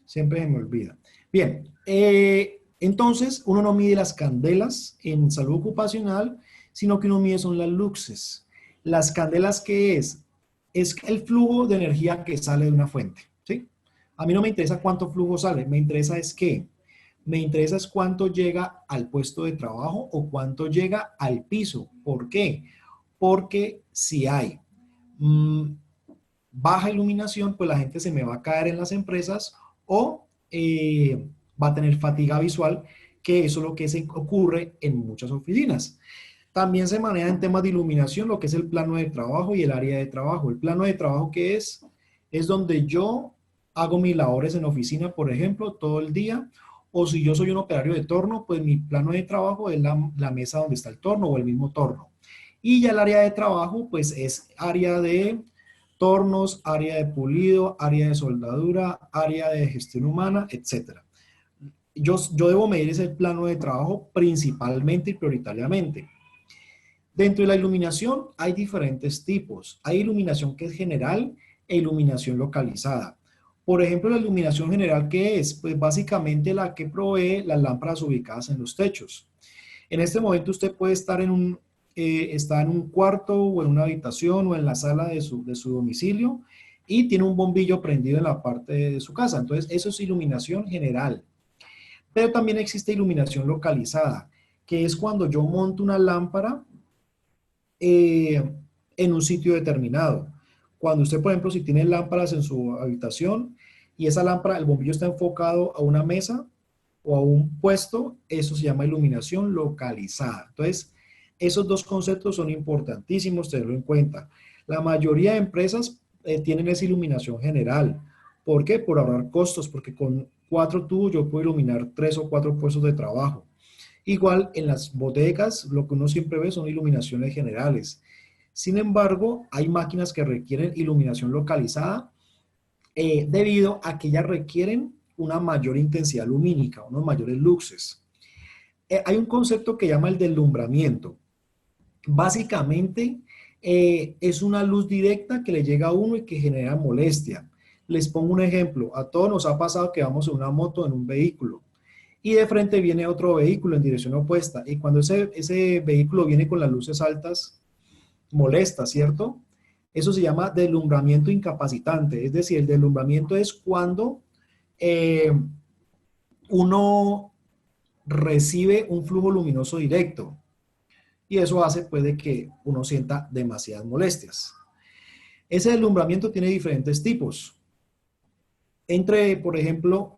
Siempre se me olvida. Bien, entonces uno no mide las candelas en salud ocupacional, sino que uno mide son las luxes. Las candelas, ¿qué es? Es el flujo de energía que sale de una fuente, ¿sí? A mí no me interesa cuánto flujo sale, me interesa es qué. Me interesa es cuánto llega al puesto de trabajo o cuánto llega al piso. ¿Por qué? Porque si hay mm, baja iluminación, pues la gente se me va a caer en las empresas o va a tener fatiga visual, que eso es lo que se ocurre en muchas oficinas. También se maneja en temas de iluminación lo que es el plano de trabajo y el área de trabajo. El plano de trabajo que es donde yo hago mis labores en oficina, por ejemplo, todo el día, o si yo soy un operario de torno, pues mi plano de trabajo es la mesa donde está el torno o el mismo torno. Y ya el área de trabajo, pues es área de tornos, área de pulido, área de soldadura, área de gestión humana, etcétera. Yo debo medir ese plano de trabajo principalmente y prioritariamente. Dentro de la iluminación hay diferentes tipos. Hay iluminación que es general e iluminación localizada. Por ejemplo, la iluminación general, ¿qué es? Pues básicamente la que provee las lámparas ubicadas en los techos. En este momento usted puede estar está en un cuarto o en una habitación o en la sala de su domicilio y tiene un bombillo prendido en la parte de su casa. Entonces, eso es iluminación general. Pero también existe iluminación localizada, que es cuando yo monto una lámpara en un sitio determinado. Cuando usted, por ejemplo, si tiene lámparas en su habitación y esa lámpara, el bombillo está enfocado a una mesa o a un puesto, eso se llama iluminación localizada. Entonces, esos dos conceptos son importantísimos tenerlo en cuenta. La mayoría de empresas tienen esa iluminación general. ¿Por qué? Por ahorrar costos, porque con 4 tubos yo puedo iluminar 3 o 4 puestos de trabajo. Igual en las bodegas, lo que uno siempre ve son iluminaciones generales. Sin embargo, hay máquinas que requieren iluminación localizada debido a que ellas requieren una mayor intensidad lumínica, unos mayores luxes. Hay un concepto que llama el deslumbramiento. Básicamente, es una luz directa que le llega a uno y que genera molestia. Les pongo un ejemplo. A todos nos ha pasado que vamos en una moto, en un vehículo, y de frente viene otro vehículo en dirección opuesta. Y cuando ese vehículo viene con las luces altas, molesta, ¿cierto? Eso se llama deslumbramiento incapacitante. Es decir, el deslumbramiento es cuando eh, uno recibe un flujo luminoso directo. Y eso hace pues de que uno sienta demasiadas molestias. Ese deslumbramiento tiene diferentes tipos. Entre, por ejemplo,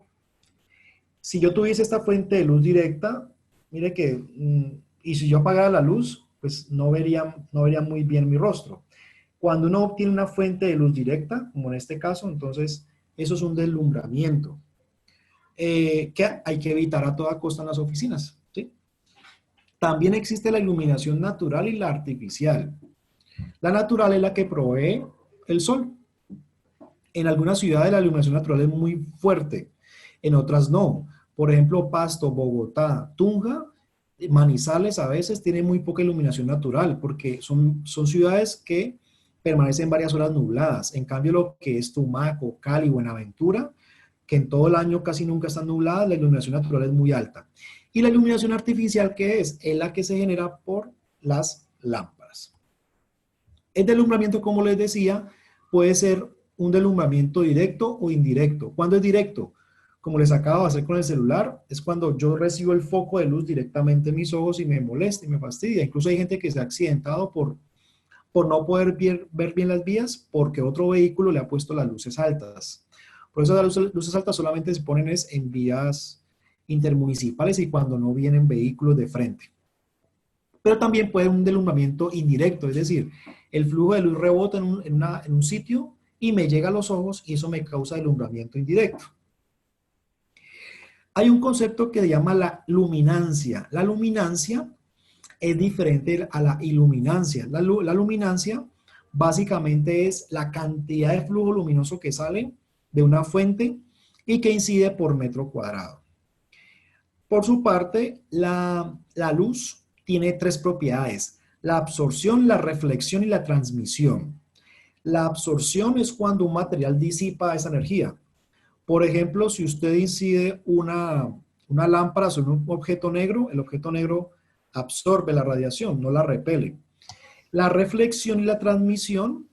si yo tuviese esta fuente de luz directa, mire que, y si yo apagara la luz, pues no vería muy bien mi rostro. Cuando uno obtiene una fuente de luz directa, como en este caso, entonces eso es un deslumbramiento que hay que evitar a toda costa en las oficinas, ¿sí? También existe la iluminación natural y la artificial. La natural es la que provee el sol. En algunas ciudades la iluminación natural es muy fuerte, en otras no. Por ejemplo, Pasto, Bogotá, Tunja, Manizales a veces tienen muy poca iluminación natural porque son ciudades que permanecen varias horas nubladas. En cambio, lo que es Tumaco, Cali, Buenaventura, que en todo el año casi nunca están nubladas, la iluminación natural es muy alta. Y la iluminación artificial, ¿qué es? Es la que se genera por las lámparas. El deslumbramiento, como les decía, puede ser un deslumbramiento directo o indirecto. ¿Cuándo es directo? Como les acabo de hacer con el celular, es cuando yo recibo el foco de luz directamente en mis ojos y me molesta y me fastidia. Incluso hay gente que se ha accidentado por no poder ver bien las vías porque otro vehículo le ha puesto las luces altas. Por eso las luces altas solamente se ponen en vías intermunicipales y cuando no vienen vehículos de frente. Pero también puede un deslumbramiento indirecto, es decir, el flujo de luz rebota en un sitio y me llega a los ojos y eso me causa deslumbramiento indirecto. Hay un concepto que se llama la luminancia. La luminancia es diferente a la iluminancia. La luminancia básicamente es la cantidad de flujo luminoso que sale de una fuente y que incide por metro cuadrado. Por su parte, la luz tiene 3 propiedades: la absorción, la reflexión y la transmisión. La absorción es cuando un material disipa esa energía. Por ejemplo, si usted incide una lámpara sobre un objeto negro, el objeto negro absorbe la radiación, no la repele. La reflexión y la transmisión,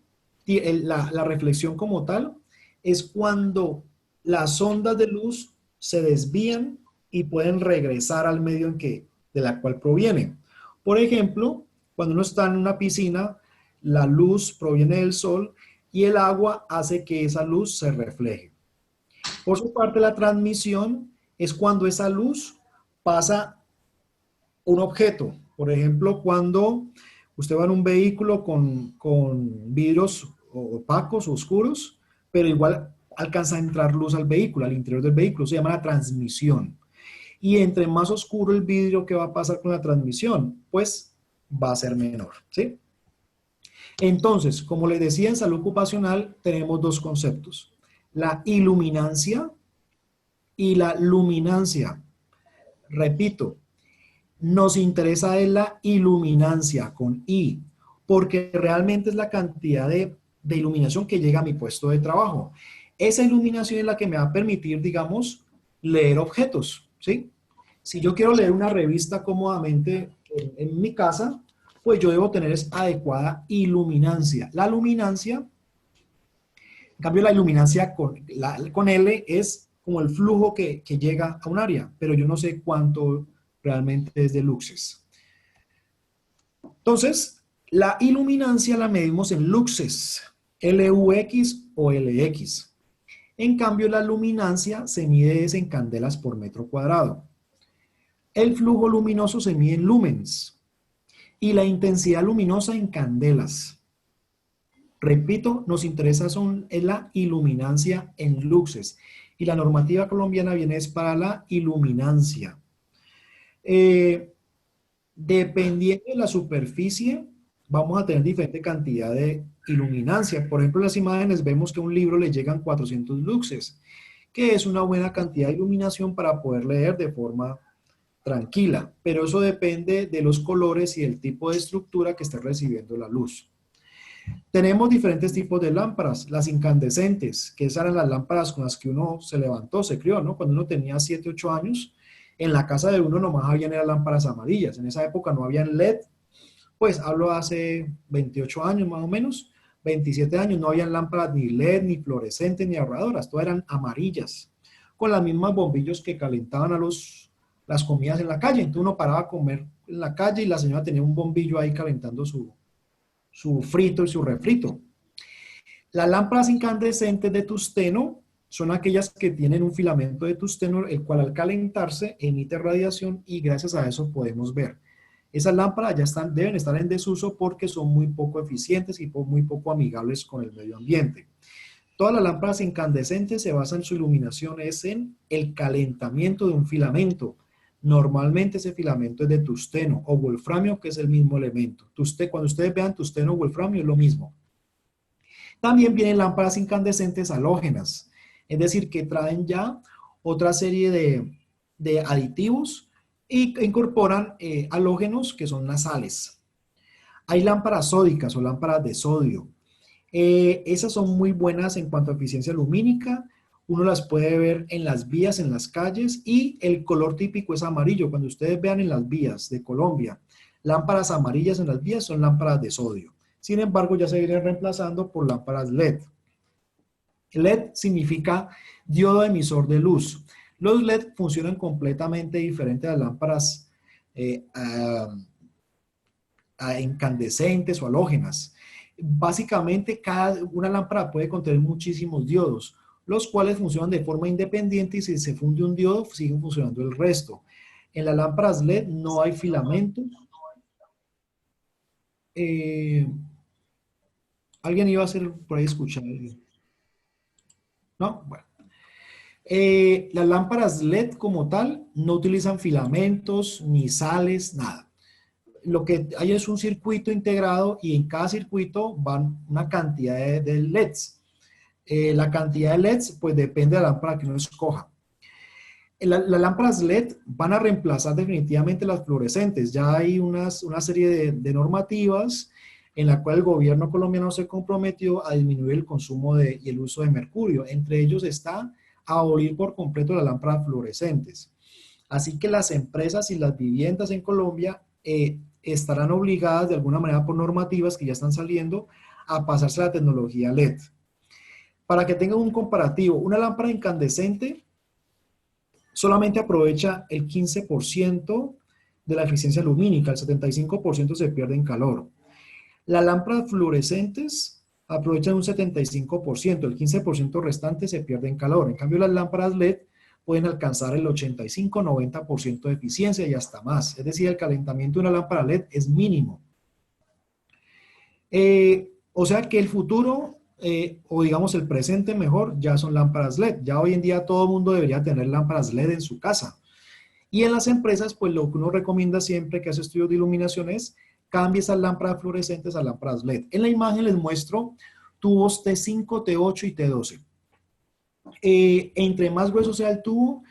la reflexión como tal, es cuando las ondas de luz se desvían y pueden regresar al medio de la cual provienen. Por ejemplo, cuando uno está en una piscina, la luz proviene del sol y el agua hace que esa luz se refleje. Por su parte, la transmisión es cuando esa luz pasa un objeto. Por ejemplo, cuando usted va en un vehículo con vidrios opacos, oscuros, pero igual alcanza a entrar luz al vehículo, al interior del vehículo. Se llama la transmisión. Y entre más oscuro el vidrio, ¿qué va a pasar con la transmisión? Pues va a ser menor, ¿sí? Entonces, como les decía, en salud ocupacional tenemos dos conceptos: la iluminancia y la luminancia. Repito, nos interesa es la iluminancia con I, porque realmente es la cantidad de iluminación que llega a mi puesto de trabajo. Esa iluminación es la que me va a permitir, digamos, leer objetos, ¿sí? Si yo quiero leer una revista cómodamente en mi casa, pues yo debo tener adecuada iluminancia. La luminancia, en cambio la iluminancia con L es como el flujo que llega a un área, pero yo no sé cuánto realmente es de luxes. Entonces, la iluminancia la medimos en luxes, LUX o LX. En cambio, la luminancia se mide en candelas por metro cuadrado. El flujo luminoso se mide en lumens y la intensidad luminosa en candelas. Repito, nos interesa es la iluminancia en luxes y la normativa colombiana viene es para la iluminancia. Dependiendo de la superficie, vamos a tener diferente cantidad de iluminancia. Por ejemplo, en las imágenes vemos que a un libro le llegan 400 luxes, que es una buena cantidad de iluminación para poder leer de forma tranquila, pero eso depende de los colores y del tipo de estructura que esté recibiendo la luz. Tenemos diferentes tipos de lámparas, las incandescentes, que esas eran las lámparas con las que uno se levantó, se crió, ¿no? Cuando uno tenía 7, 8 años, en la casa de uno nomás habían lámparas amarillas. En esa época no habían LED, pues hablo hace 28 años más o menos, 27 años, no habían lámparas ni LED, ni fluorescentes, ni ahorradoras, todas eran amarillas, con las mismas bombillos que calentaban las comidas en la calle. Entonces uno paraba a comer en la calle y la señora tenía un bombillo ahí calentando su frito y su refrito. Las lámparas incandescentes de tungsteno son aquellas que tienen un filamento de tungsteno, el cual al calentarse emite radiación y gracias a eso podemos ver. Esas lámparas ya deben estar en desuso porque son muy poco eficientes y muy poco amigables con el medio ambiente. Todas las lámparas incandescentes se basan en su iluminación es en el calentamiento de un filamento. Normalmente ese filamento es de tungsteno o wolframio, que es el mismo elemento. Cuando ustedes vean tungsteno o wolframio es lo mismo. También vienen lámparas incandescentes halógenas, es decir, que traen ya otra serie de aditivos y incorporan halógenos que son las sales. Hay lámparas sódicas o lámparas de sodio. Esas son muy buenas en cuanto a eficiencia lumínica. Uno las puede ver en las vías, en las calles, y el color típico es amarillo. Cuando ustedes vean en las vías de Colombia lámparas amarillas en las vías, son lámparas de sodio. Sin embargo, ya se vienen reemplazando por lámparas LED. LED significa diodo emisor de luz. Los LED funcionan completamente diferente a las lámparas incandescentes o halógenas. Básicamente, una lámpara puede contener muchísimos diodos, los cuales funcionan de forma independiente y si se funde un diodo, siguen funcionando el resto. En las lámparas LED no hay filamentos. ¿Alguien iba a hacer por ahí escuchar? ¿No? Bueno. Las lámparas LED como tal no utilizan filamentos, ni sales, nada. Lo que hay es un circuito integrado y en cada circuito van una cantidad de LEDs. La cantidad de LEDs pues depende de la lámpara que uno escoja. Las lámparas LED van a reemplazar definitivamente las fluorescentes. Ya hay una serie de normativas en la cual el gobierno colombiano se comprometió a disminuir el consumo y el uso de mercurio. Entre ellos está a abolir por completo las lámparas fluorescentes. Así que las empresas y las viviendas en Colombia estarán obligadas de alguna manera por normativas que ya están saliendo a pasarse a la tecnología LED. Para que tengan un comparativo, una lámpara incandescente solamente aprovecha el 15% de la eficiencia lumínica, el 75% se pierde en calor. Las lámparas fluorescentes aprovechan un 75%, el 15% restante se pierde en calor. En cambio, las lámparas LED pueden alcanzar el 85-90% de eficiencia y hasta más. Es decir, el calentamiento de una lámpara LED es mínimo. O sea que el futuro, o digamos el presente mejor, ya son lámparas LED. Ya hoy en día todo el mundo debería tener lámparas LED en su casa. Y en las empresas, pues lo que uno recomienda siempre que hace estudios de iluminación es cambie esas lámparas fluorescentes a lámparas LED. En la imagen les muestro tubos T5, T8 y T12. Entre más grueso sea el tubo,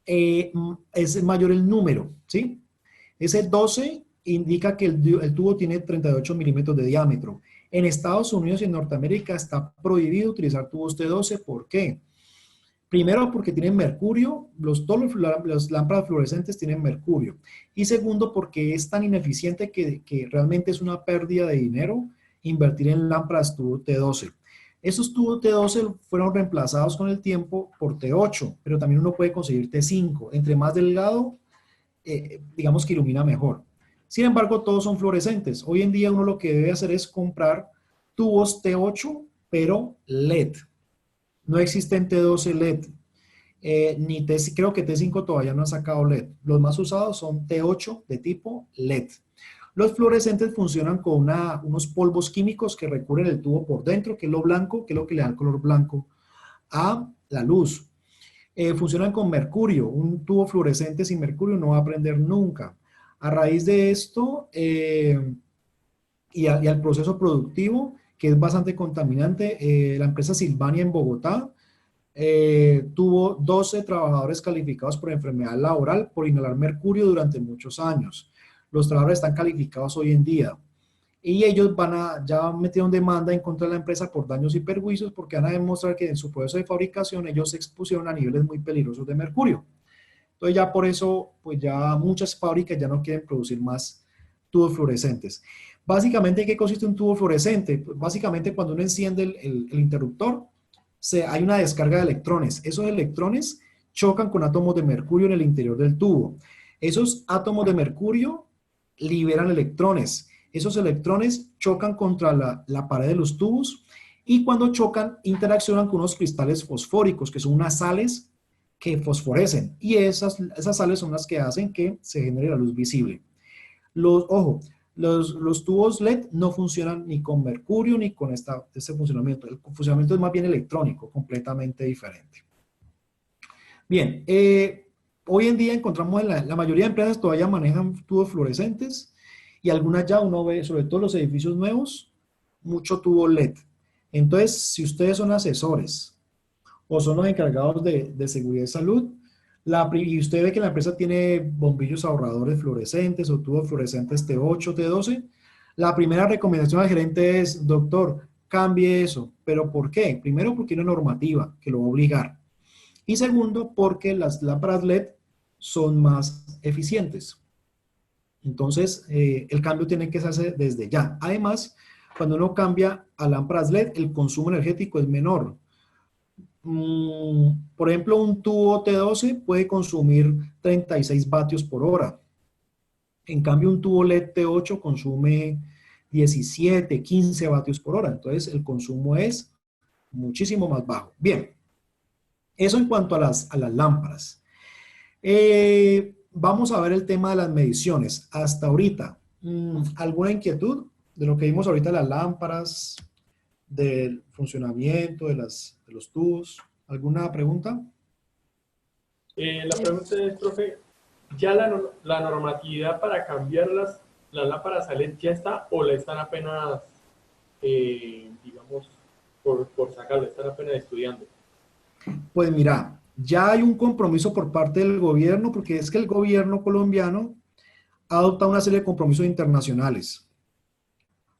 es mayor el número, ¿sí? Ese 12 indica que el tubo tiene 38 milímetros de diámetro. En Estados Unidos y en Norteamérica está prohibido utilizar tubos T12. ¿Por qué? Primero, porque tienen mercurio, todas las lámparas fluorescentes tienen mercurio. Y segundo, porque es tan ineficiente que realmente es una pérdida de dinero invertir en lámparas tubo T12. Esos tubos T12 fueron reemplazados con el tiempo por T8, pero también uno puede conseguir T5. Entre más delgado, digamos que ilumina mejor. Sin embargo, todos son fluorescentes. Hoy en día uno lo que debe hacer es comprar tubos T8, pero LED. No existen T12 LED, creo que T5 todavía no ha sacado LED. Los más usados son T8 de tipo LED. Los fluorescentes funcionan con unos polvos químicos que recubren el tubo por dentro, que es lo blanco, que es lo que le da el color blanco a la luz. Funcionan con mercurio. Un tubo fluorescente sin mercurio no va a prender nunca. A raíz de esto y al proceso productivo, que es bastante contaminante, la empresa Silvania en Bogotá tuvo 12 trabajadores calificados por enfermedad laboral por inhalar mercurio durante muchos años. Los trabajadores están calificados hoy en día. Y ellos ya metieron demanda en contra de la empresa por daños y perjuicios porque van a demostrar que en su proceso de fabricación ellos se expusieron a niveles muy peligrosos de mercurio. Entonces ya por eso, pues ya muchas fábricas ya no quieren producir más tubos fluorescentes. Básicamente, ¿en qué consiste un tubo fluorescente? Pues básicamente cuando uno enciende el interruptor, hay una descarga de electrones. Esos electrones chocan con átomos de mercurio en el interior del tubo. Esos átomos de mercurio liberan electrones. Esos electrones chocan contra la pared de los tubos y cuando chocan interaccionan con unos cristales fosfóricos, que son unas sales que fosforecen. Y esas sales son las que hacen que se genere la luz visible. Ojo, los tubos LED no funcionan ni con mercurio ni con este funcionamiento. El funcionamiento es más bien electrónico, completamente diferente. Bien, hoy en día encontramos la mayoría de empresas todavía manejan tubos fluorescentes y algunas ya uno ve, sobre todo los edificios nuevos, mucho tubo LED. Entonces, si ustedes son asesores o son los encargados de seguridad y salud, y usted ve que la empresa tiene bombillos ahorradores fluorescentes o tubos fluorescentes T8, T12, la primera recomendación al gerente es, doctor, cambie eso. ¿Pero por qué? Primero, porque hay una normativa que lo va a obligar. Y segundo, porque las lámparas LED son más eficientes. Entonces, el cambio tiene que hacerse desde ya. Además, cuando uno cambia a lámparas LED, el consumo energético es menor. Por ejemplo, un tubo T12 puede consumir 36 vatios por hora. En cambio, un tubo LED T8 consume 17, 15 vatios por hora. Entonces, el consumo es muchísimo más bajo. Bien, eso en cuanto a las lámparas. Vamos a ver el tema de las mediciones. Hasta ahorita, ¿alguna inquietud de lo que vimos ahorita, las lámparas, del funcionamiento de los tubos? ¿Alguna pregunta? La pregunta es, profe, ¿ya la normatividad para cambiar las lámparas a LED ya está o la están apenas, digamos, por sacarla, están apenas estudiando? Pues mira, ya hay un compromiso por parte del gobierno, porque es que el gobierno colombiano ha adoptado una serie de compromisos internacionales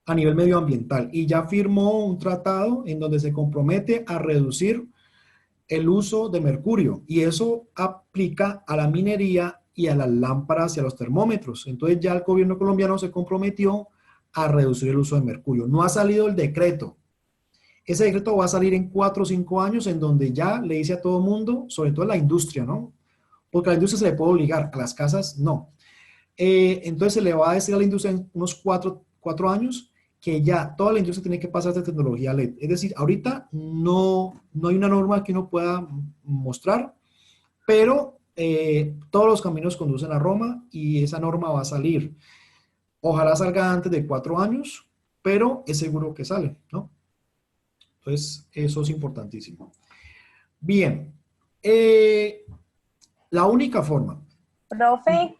a nivel medioambiental y ya firmó un tratado en donde se compromete a reducir el uso de mercurio y eso aplica a la minería y a las lámparas y a los termómetros. Entonces ya el gobierno colombiano se comprometió a reducir el uso de mercurio. No ha salido el decreto. Ese decreto va a salir en 4 o 5 años en donde ya le dice a todo mundo, sobre todo a la industria, ¿no? Porque a la industria se le puede obligar, a las casas no. Entonces se le va a decir a la industria en unos 4 años que ya toda la industria tiene que pasar de tecnología LED. Es decir, ahorita no hay una norma que uno pueda mostrar, pero todos los caminos conducen a Roma y esa norma va a salir. Ojalá salga antes de 4 años, pero es seguro que sale, ¿no? Entonces, eso es importantísimo. Bien, la única forma, Profe,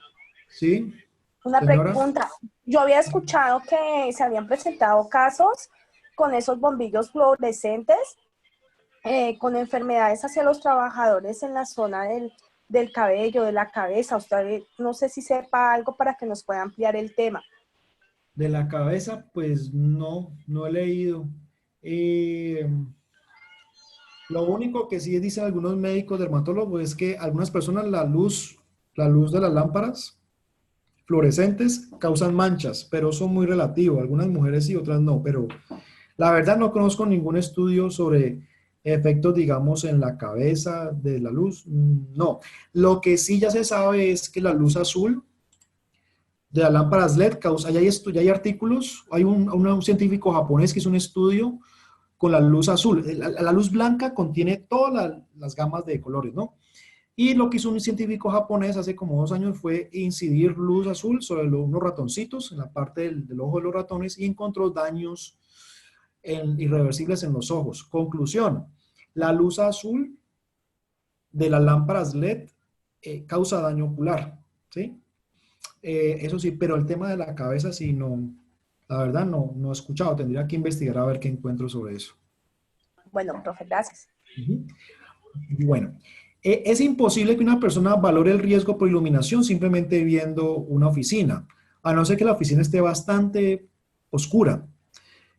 ¿sí? una Señora, pregunta. Yo había escuchado que se habían presentado casos con esos bombillos fluorescentes con enfermedades hacia los trabajadores en la zona del cabello, de la cabeza. Usted no sé si sepa algo para que nos pueda ampliar el tema. de la cabeza, pues no he leído. Eh, lo único que sí dicen algunos médicos dermatólogos es que algunas personas la luz de las lámparas fluorescentes causan manchas, pero son muy relativos. Algunas mujeres sí, otras no, pero la verdad no conozco ningún estudio sobre efectos, digamos, en la cabeza de la luz. No. Lo que sí ya se sabe es que la luz azul de las lámparas LED causa, ya hay artículos, hay un científico japonés que hizo un estudio con la luz azul. La luz blanca contiene todas las gamas de colores, ¿no? Y lo que hizo un científico japonés hace como 2 años fue incidir luz azul sobre unos ratoncitos en la parte del ojo de los ratones y encontró daños irreversibles en los ojos. Conclusión, la luz azul de las lámparas LED causa daño ocular, ¿sí? Eso sí, pero el tema de la cabeza sí no, la verdad no he escuchado, tendría que investigar a ver qué encuentro sobre eso. Bueno, profe, gracias. Bueno, es imposible que una persona valore el riesgo por iluminación simplemente viendo una oficina, a no ser que la oficina esté bastante oscura.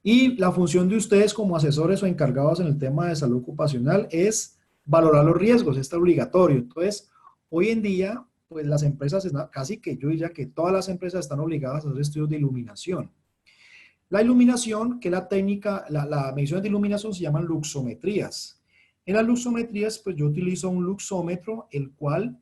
Y la función de ustedes como asesores o encargados en el tema de salud ocupacional es valorar los riesgos, está obligatorio. Entonces, hoy en día, pues las empresas, casi que yo diría que todas las empresas están obligadas a hacer estudios de iluminación. La iluminación, que la técnica, la medición de iluminación se llaman luxometrías. En las luxometrías, pues yo utilizo un luxómetro, el cual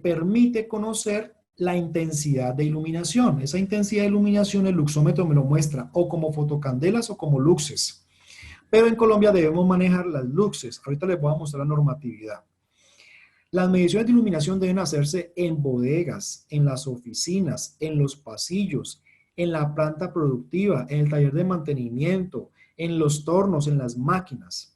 permite conocer la intensidad de iluminación. Esa intensidad de iluminación el luxómetro me lo muestra o como fotocandelas o como luxes. Pero en Colombia debemos manejar las luxes. Ahorita les voy a mostrar la normatividad. Las mediciones de iluminación deben hacerse en bodegas, en las oficinas, en los pasillos, en la planta productiva, en el taller de mantenimiento, en los tornos, en las máquinas.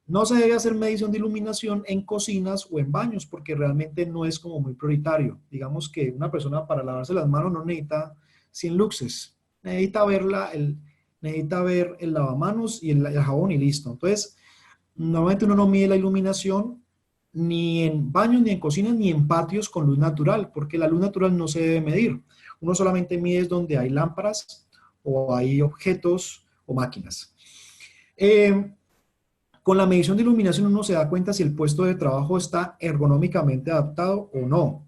No se debe hacer medición de iluminación en cocinas o en baños porque realmente no es como muy prioritario. Digamos que una persona para lavarse las manos no necesita 100 luxes, necesita ver el lavamanos y el jabón y listo. Entonces, normalmente uno no mide la iluminación ni en baños, ni en cocinas, ni en patios con luz natural, porque la luz natural no se debe medir. Uno solamente mide donde hay lámparas o hay objetos o máquinas. Con la medición de iluminación uno se da cuenta si el puesto de trabajo está ergonómicamente adaptado o no.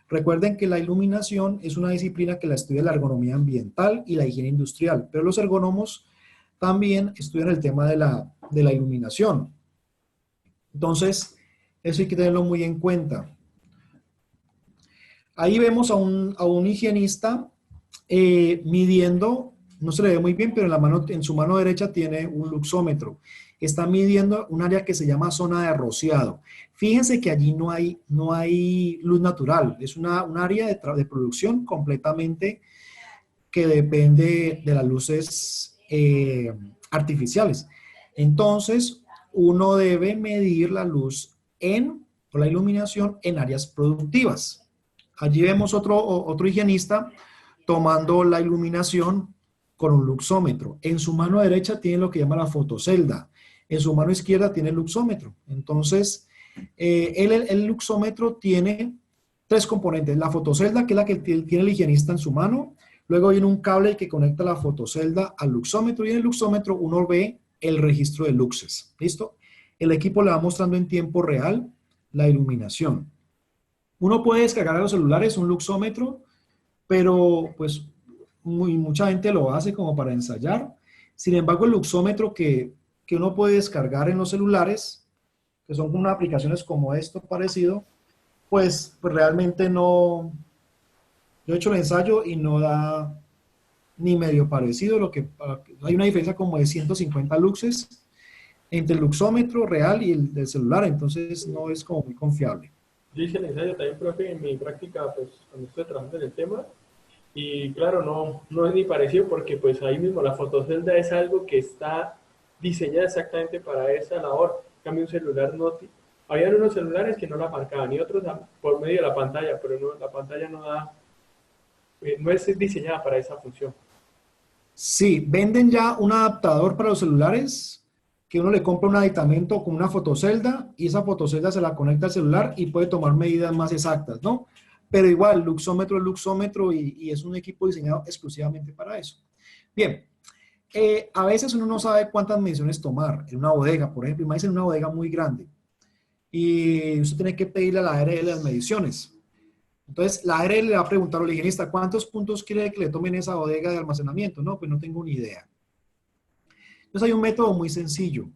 Recuerden que la iluminación es una disciplina que la estudia la ergonomía ambiental y la higiene industrial, pero los ergónomos también estudian el tema de la iluminación. Entonces, eso hay que tenerlo muy en cuenta. Ahí vemos a un higienista midiendo, no se le ve muy bien, pero en su mano derecha tiene un luxómetro. Está midiendo un área que se llama zona de rociado. Fíjense que allí no hay luz natural, es un área de producción completamente que depende de las luces artificiales. Entonces, uno debe medir la luz o la iluminación en áreas productivas. Allí vemos otro higienista tomando la iluminación con un luxómetro. En su mano derecha tiene lo que llama la fotocelda. En su mano izquierda tiene el luxómetro. Entonces, el luxómetro tiene 3 componentes. La fotocelda, que es la que tiene el higienista en su mano. Luego viene un cable que conecta la fotocelda al luxómetro. Y en el luxómetro uno ve el registro de luxes. ¿Listo? el equipo le va mostrando en tiempo real la iluminación. Uno puede descargar a los celulares un luxómetro, pero pues mucha gente lo hace como para ensayar. Sin embargo, el luxómetro que uno puede descargar en los celulares, que son unas aplicaciones como esto parecido, pues realmente no. Yo he hecho el ensayo y no da ni medio parecido. Hay una diferencia como de 150 luxes entre el luxómetro real y el del celular, entonces no es como muy confiable. Yo hice el ensayo también, profe, en mi práctica, pues, cuando estoy trabajando en el tema, y claro, no es ni parecido porque pues ahí mismo la fotocelda es algo que está diseñada exactamente para esa labor. En cambio, un celular no... Habían unos celulares que no la marcaban y otros por medio de la pantalla, pero no, la pantalla no da, no es diseñada para esa función. Sí, venden ya un adaptador para los celulares, que uno le compra un aditamento con una fotocelda y esa fotocelda se la conecta al celular y puede tomar medidas más exactas, ¿no? Pero igual, luxómetro es luxómetro y es un equipo diseñado exclusivamente para eso. Bien, a veces uno no sabe cuántas mediciones tomar en una bodega, por ejemplo, imagínense en una bodega muy grande y usted tiene que pedirle a la ARL las mediciones. Entonces, la ARL le va a preguntar al higienista, ¿cuántos puntos quiere que le tomen esa bodega de almacenamiento? No, pues no tengo ni idea. Entonces, hay un método muy sencillo.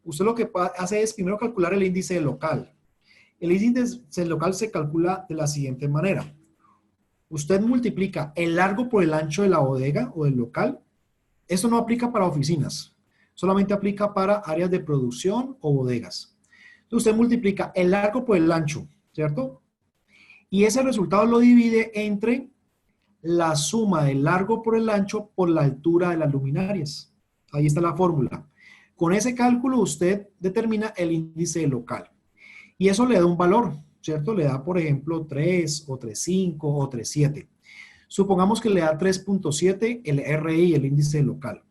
Usted lo que hace es primero calcular el índice local. El índice local se calcula de la siguiente manera. Usted multiplica el largo por el ancho de la bodega o del local. Esto no aplica para oficinas, solamente aplica para áreas de producción o bodegas. Entonces, usted multiplica el largo por el ancho, ¿cierto? Y ese resultado lo divide entre la suma del largo por el ancho por la altura de las luminarias. Ahí está la fórmula. Con ese cálculo usted determina el índice local. Y eso le da un valor, ¿cierto? Le da, por ejemplo, 3 o 3.5 o 3.7. Supongamos que le da 3.7 el RI, el índice local.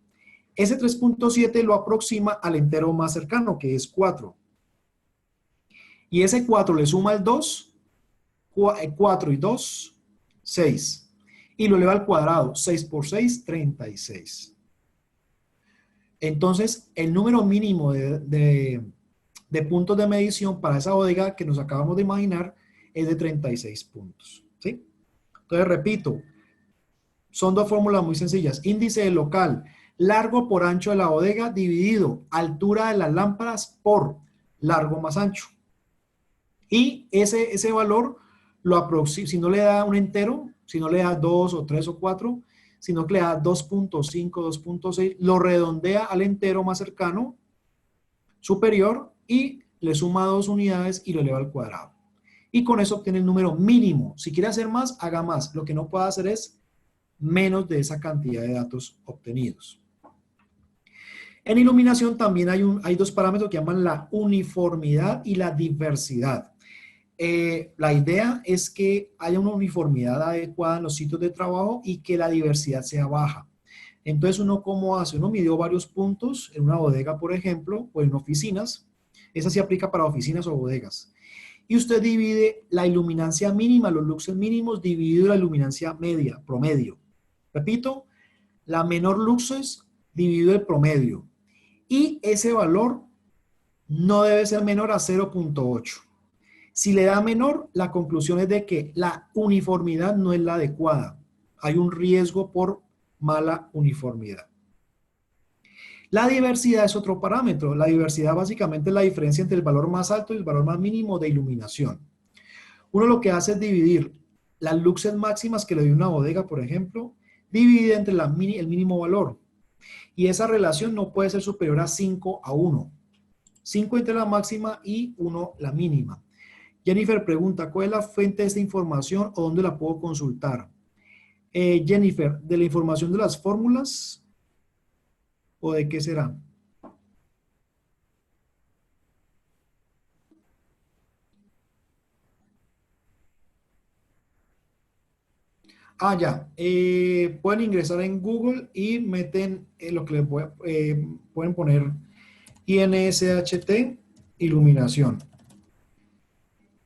Ese 3.7 lo aproxima al entero más cercano, que es 4. Y ese 4 le suma el 2, 4 y 2, 6. Y lo eleva al cuadrado, 6 por 6, 36. Entonces, el número mínimo de puntos de medición para esa bodega que nos acabamos de imaginar es de 36 puntos. ¿Sí? Entonces, repito, son dos fórmulas muy sencillas. Índice local, largo por ancho de la bodega dividido altura de las lámparas por largo más ancho. Y ese valor lo aproxima, si no le da un entero, si no le da 2 o 3 o 4, sino que le da 2.5, 2.6, lo redondea al entero más cercano, superior, y le suma 2 unidades y lo eleva al cuadrado. Y con eso obtiene el número mínimo. Si quiere hacer más, haga más. Lo que no puede hacer es menos de esa cantidad de datos obtenidos. En iluminación también hay dos parámetros que llaman la uniformidad y la diversidad. La idea es que haya una uniformidad adecuada en los sitios de trabajo y que la diversidad sea baja. Entonces, ¿uno cómo hace? Uno midió varios puntos en una bodega, por ejemplo, o en oficinas. Esa sí aplica para oficinas o bodegas. Y usted divide la iluminancia mínima, los luxes mínimos, dividido la iluminancia media, promedio. Repito, la menor luxes dividido el promedio. Y ese valor no debe ser menor a 0.8. Si le da menor, la conclusión es de que la uniformidad no es la adecuada. Hay un riesgo por mala uniformidad. La diversidad es otro parámetro. La diversidad básicamente es la diferencia entre el valor más alto y el valor más mínimo de iluminación. Uno lo que hace es dividir las luxes máximas que le dio una bodega, por ejemplo, divide entre el mínimo valor. Y esa relación no puede ser superior a 5 a 1. 5 entre la máxima y 1 la mínima. Jennifer pregunta, ¿cuál es la fuente de esta información o dónde la puedo consultar? Jennifer, ¿de la información de las fórmulas o de qué será? Ah, ya. Pueden ingresar en Google y meten lo que les pueden poner INSHT iluminación.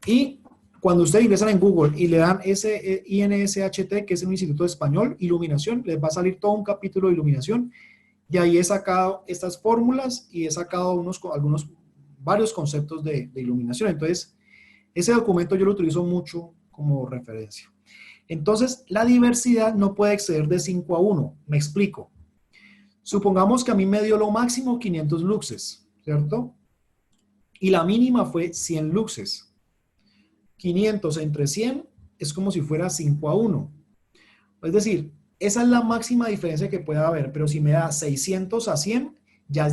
Y cuando ustedes ingresan en Google y le dan ese INSHT, que es un instituto español, iluminación, les va a salir todo un capítulo de iluminación. Y ahí he sacado estas fórmulas y he sacado algunos varios conceptos de iluminación. Entonces, ese documento yo lo utilizo mucho como referencia. Entonces, la diversidad no puede exceder de 5 a 1. Me explico. Supongamos que a mí me dio lo máximo 500 luxes, ¿cierto? Y la mínima fue 100 luxes. 500 entre 100 es como si fuera 5 a 1. Es decir, esa es la máxima diferencia que puede haber, pero si me da 600 a 100, ya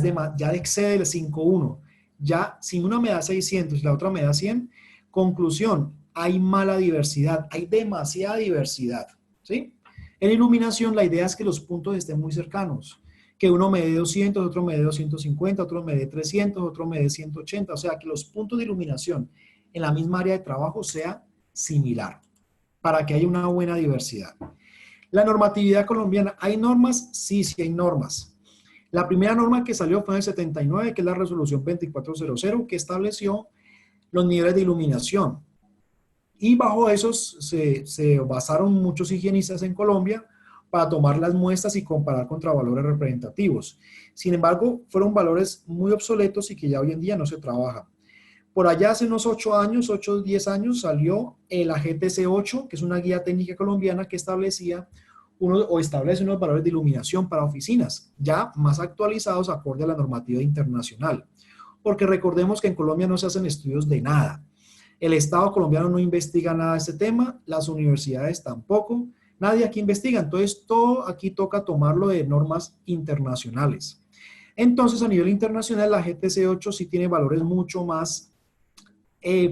excede el 5 a 1. Ya, si una me da 600 y la otra me da 100, conclusión, hay mala diversidad, hay demasiada diversidad, ¿sí? En iluminación la idea es que los puntos estén muy cercanos, que uno me dé 200, otro me dé 250, otro me dé 300, otro me dé 180, o sea, que los puntos de iluminación en la misma área de trabajo sea similar, para que haya una buena diversidad. La normatividad colombiana, ¿hay normas? Sí, sí hay normas. La primera norma que salió fue en el 79, que es la resolución 2400, que estableció los niveles de iluminación. Y bajo esos se basaron muchos higienistas en Colombia para tomar las muestras y comparar contra valores representativos. Sin embargo, fueron valores muy obsoletos y que ya hoy en día no se trabajan. Por allá hace unos 8 años, 8 o 10 años, salió la GTC 8, que es una guía técnica colombiana que establece unos valores de iluminación para oficinas, ya más actualizados acorde a la normativa internacional. Porque recordemos que en Colombia no se hacen estudios de nada. El Estado colombiano no investiga nada de este tema, las universidades tampoco, nadie aquí investiga. Entonces, todo aquí toca tomarlo de normas internacionales. Entonces, a nivel internacional, la GTC 8 sí tiene valores mucho más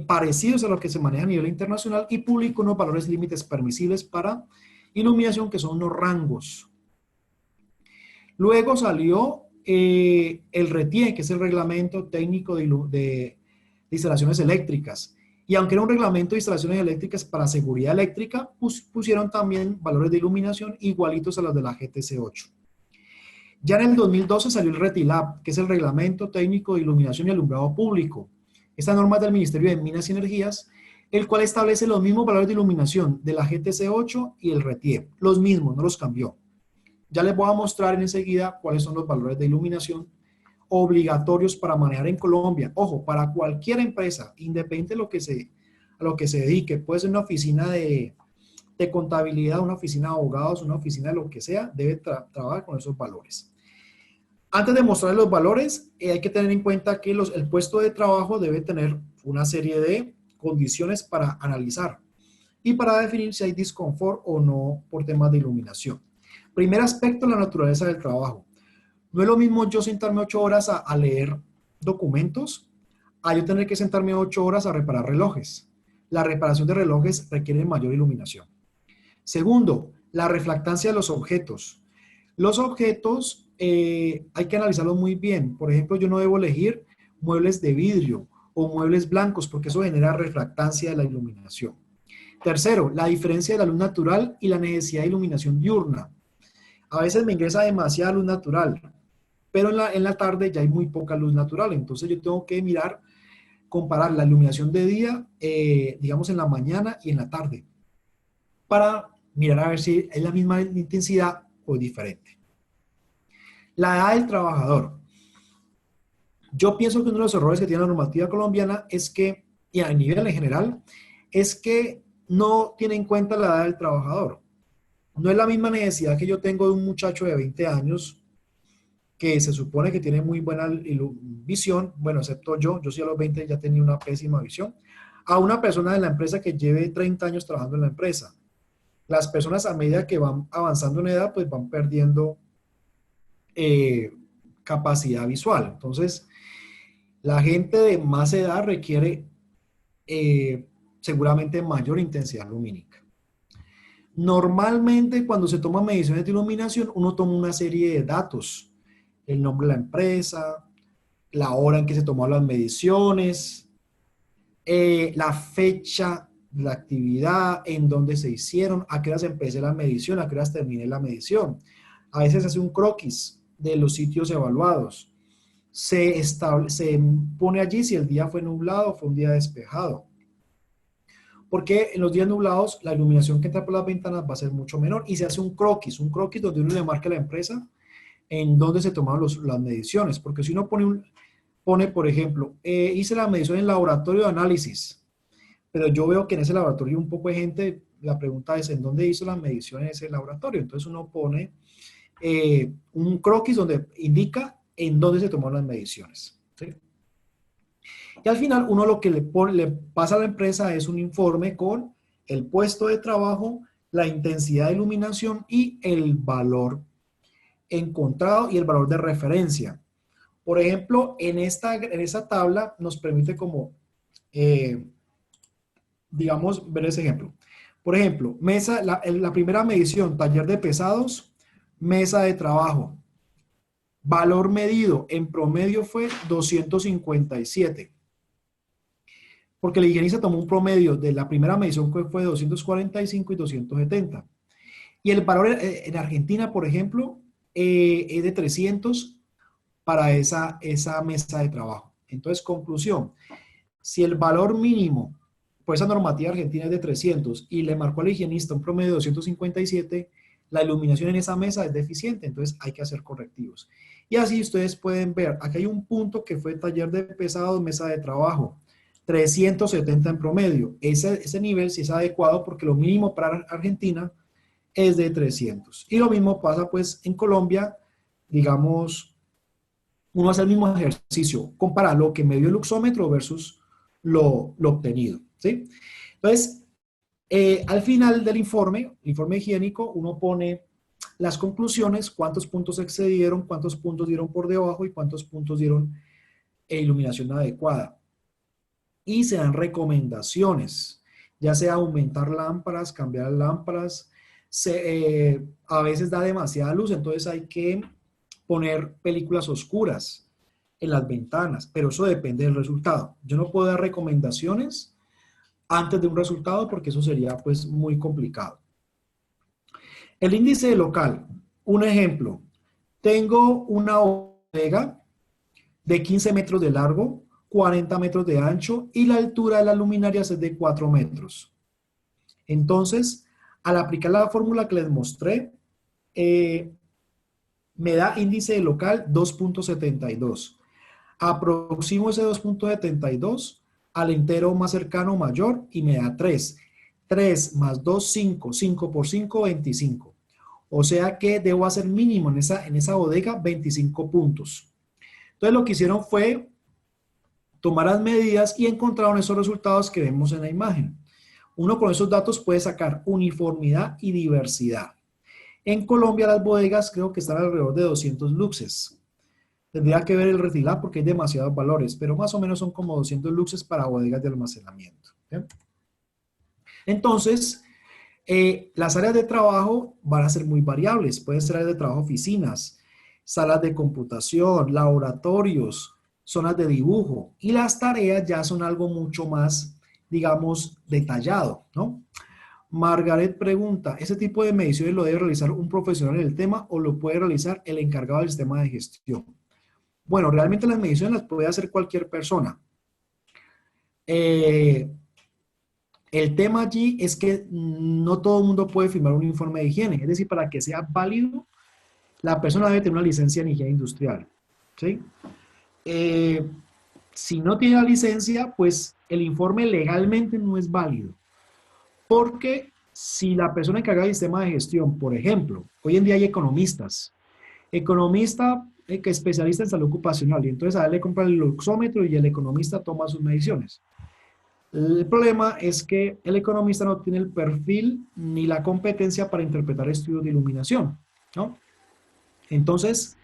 parecidos a lo que se maneja a nivel internacional y publica unos valores límites permisibles para iluminación que son unos rangos. Luego salió el RETIE, que es el Reglamento Técnico de Instalaciones Eléctricas. Y aunque era un reglamento de instalaciones eléctricas para seguridad eléctrica, pusieron también valores de iluminación igualitos a los de la GTC 8. Ya en el 2012 salió el RETILAB, que es el Reglamento Técnico de Iluminación y Alumbrado Público. Esta norma es del Ministerio de Minas y Energías, el cual establece los mismos valores de iluminación de la GTC 8 y el RETIE. Los mismos, no los cambió. Ya les voy a mostrar enseguida cuáles son los valores de iluminación obligatorios para manejar en Colombia. Ojo, para cualquier empresa, independiente de a lo que se dedique, puede ser una oficina de contabilidad, una oficina de abogados, una oficina de lo que sea, debe trabajar con esos valores. Antes de mostrar los valores, hay que tener en cuenta que el puesto de trabajo debe tener una serie de condiciones para analizar y para definir si hay disconfort o no por temas de iluminación. Primer aspecto, la naturaleza del trabajo. No es lo mismo yo sentarme 8 horas a leer documentos, a yo tener que sentarme 8 horas a reparar relojes. La reparación de relojes requiere mayor iluminación. Segundo, la refractancia de los objetos. Los objetos hay que analizarlos muy bien. Por ejemplo, yo no debo elegir muebles de vidrio o muebles blancos porque eso genera refractancia de la iluminación. Tercero, la diferencia de la luz natural y la necesidad de iluminación diurna. A veces me ingresa demasiada luz natural, pero en la tarde ya hay muy poca luz natural. Entonces yo tengo que comparar la iluminación de día, digamos en la mañana y en la tarde, para mirar a ver si es la misma intensidad o diferente. La edad del trabajador. Yo pienso que uno de los errores que tiene la normativa colombiana es que, y a nivel en general, es que no tiene en cuenta la edad del trabajador. No es la misma necesidad que yo tengo de un muchacho de 20 años que se supone que tiene muy buena visión, bueno, excepto yo sí a los 20 ya tenía una pésima visión, a una persona de la empresa que lleve 30 años trabajando en la empresa. Las personas a medida que van avanzando en edad, pues van perdiendo capacidad visual. Entonces, la gente de más edad requiere seguramente mayor intensidad lumínica. Normalmente, cuando se toman mediciones de iluminación, uno toma una serie de datos. El nombre de la empresa, la hora en que se tomaron las mediciones, la fecha de la actividad, en dónde se hicieron, a qué horas empecé la medición, a qué horas terminé la medición. A veces se hace un croquis de los sitios evaluados. Se pone allí si el día fue nublado o fue un día despejado. Porque en los días nublados la iluminación que entra por las ventanas va a ser mucho menor y se hace un croquis donde uno le marca a la empresa en dónde se tomaron las mediciones. Porque si uno pone pone, por ejemplo, hice la medición en laboratorio de análisis, pero yo veo que en ese laboratorio un poco de gente, la pregunta es, ¿en dónde hizo la medición en ese laboratorio? Entonces uno pone un croquis donde indica en dónde se tomaron las mediciones, ¿sí? Y al final uno lo que le pasa a la empresa es un informe con el puesto de trabajo, la intensidad de iluminación y el valor encontrado y el valor de referencia. Por ejemplo, en esta tabla nos permite como, digamos, ver ese ejemplo. Por ejemplo, la primera medición, taller de pesados, mesa de trabajo. Valor medido en promedio fue 257. Porque el higienista tomó un promedio de la primera medición que fue 245 y 270. Y el valor en Argentina, por ejemplo, es de 300 para esa mesa de trabajo. Entonces, conclusión, si el valor mínimo por esa normativa argentina es de 300 y le marcó al higienista un promedio de 257, la iluminación en esa mesa es deficiente, entonces hay que hacer correctivos. Y así ustedes pueden ver, aquí hay un punto que fue taller de pesados, mesa de trabajo, 370 en promedio. Ese nivel sí es adecuado porque lo mínimo para Argentina es de 300. Y lo mismo pasa pues en Colombia, digamos, uno hace el mismo ejercicio, compara lo que me dio el luxómetro versus lo obtenido, ¿sí? Entonces, al final del informe higiénico, uno pone las conclusiones, cuántos puntos excedieron, cuántos puntos dieron por debajo y cuántos puntos dieron iluminación adecuada. Y se dan recomendaciones, ya sea aumentar lámparas, cambiar lámparas, a veces da demasiada luz, entonces hay que poner películas oscuras en las ventanas, pero eso depende del resultado. Yo no puedo dar recomendaciones antes de un resultado porque eso sería pues muy complicado. El índice local, un ejemplo, tengo una bodega de 15 metros de largo, 40 metros de ancho y la altura de las luminarias es de 4 metros. Entonces, al aplicar la fórmula que les mostré, me da índice local 2.72. Aproximo ese 2.72 al entero más cercano mayor y me da 3. 3 más 2, 5. 5 por 5, 25. O sea que debo hacer mínimo en esa bodega 25 puntos. Entonces lo que hicieron fue tomar las medidas y encontraron esos resultados que vemos en la imagen. Uno con esos datos puede sacar uniformidad y diversidad. En Colombia las bodegas creo que están alrededor de 200 luxes. Tendría que ver el retilado porque hay demasiados valores, pero más o menos son como 200 luxes para bodegas de almacenamiento. ¿Bien? Entonces, las áreas de trabajo van a ser muy variables. Pueden ser áreas de trabajo, oficinas, salas de computación, laboratorios, zonas de dibujo. Y las tareas ya son algo mucho más, digamos, detallado, ¿no? Margaret pregunta, ¿ese tipo de mediciones lo debe realizar un profesional en el tema o lo puede realizar el encargado del sistema de gestión? Bueno, realmente las mediciones las puede hacer cualquier persona. El tema allí es que no todo el mundo puede firmar un informe de higiene. Es decir, para que sea válido, la persona debe tener una licencia en higiene industrial. ¿Sí? Si no tiene la licencia, pues el informe legalmente no es válido. Porque si la persona encargada del sistema de gestión, por ejemplo, hoy en día hay economista que es especialista en salud ocupacional, y entonces a él le compra el luxómetro y el economista toma sus mediciones. El problema es que el economista no tiene el perfil ni la competencia para interpretar estudios de iluminación, ¿no? Entonces,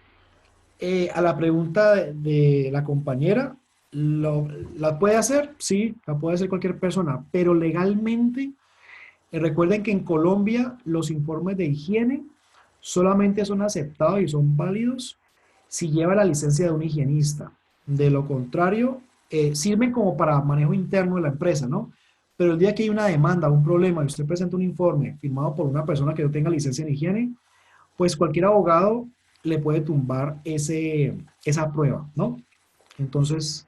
a la pregunta de la compañera, ¿la puede hacer? Sí, la puede hacer cualquier persona, pero legalmente, recuerden que en Colombia los informes de higiene solamente son aceptados y son válidos si lleva la licencia de un higienista. De lo contrario, sirven como para manejo interno de la empresa, ¿no? Pero el día que hay una demanda, un problema, y usted presenta un informe firmado por una persona que no tenga licencia en higiene, pues cualquier abogado le puede tumbar esa prueba, ¿no? Entonces,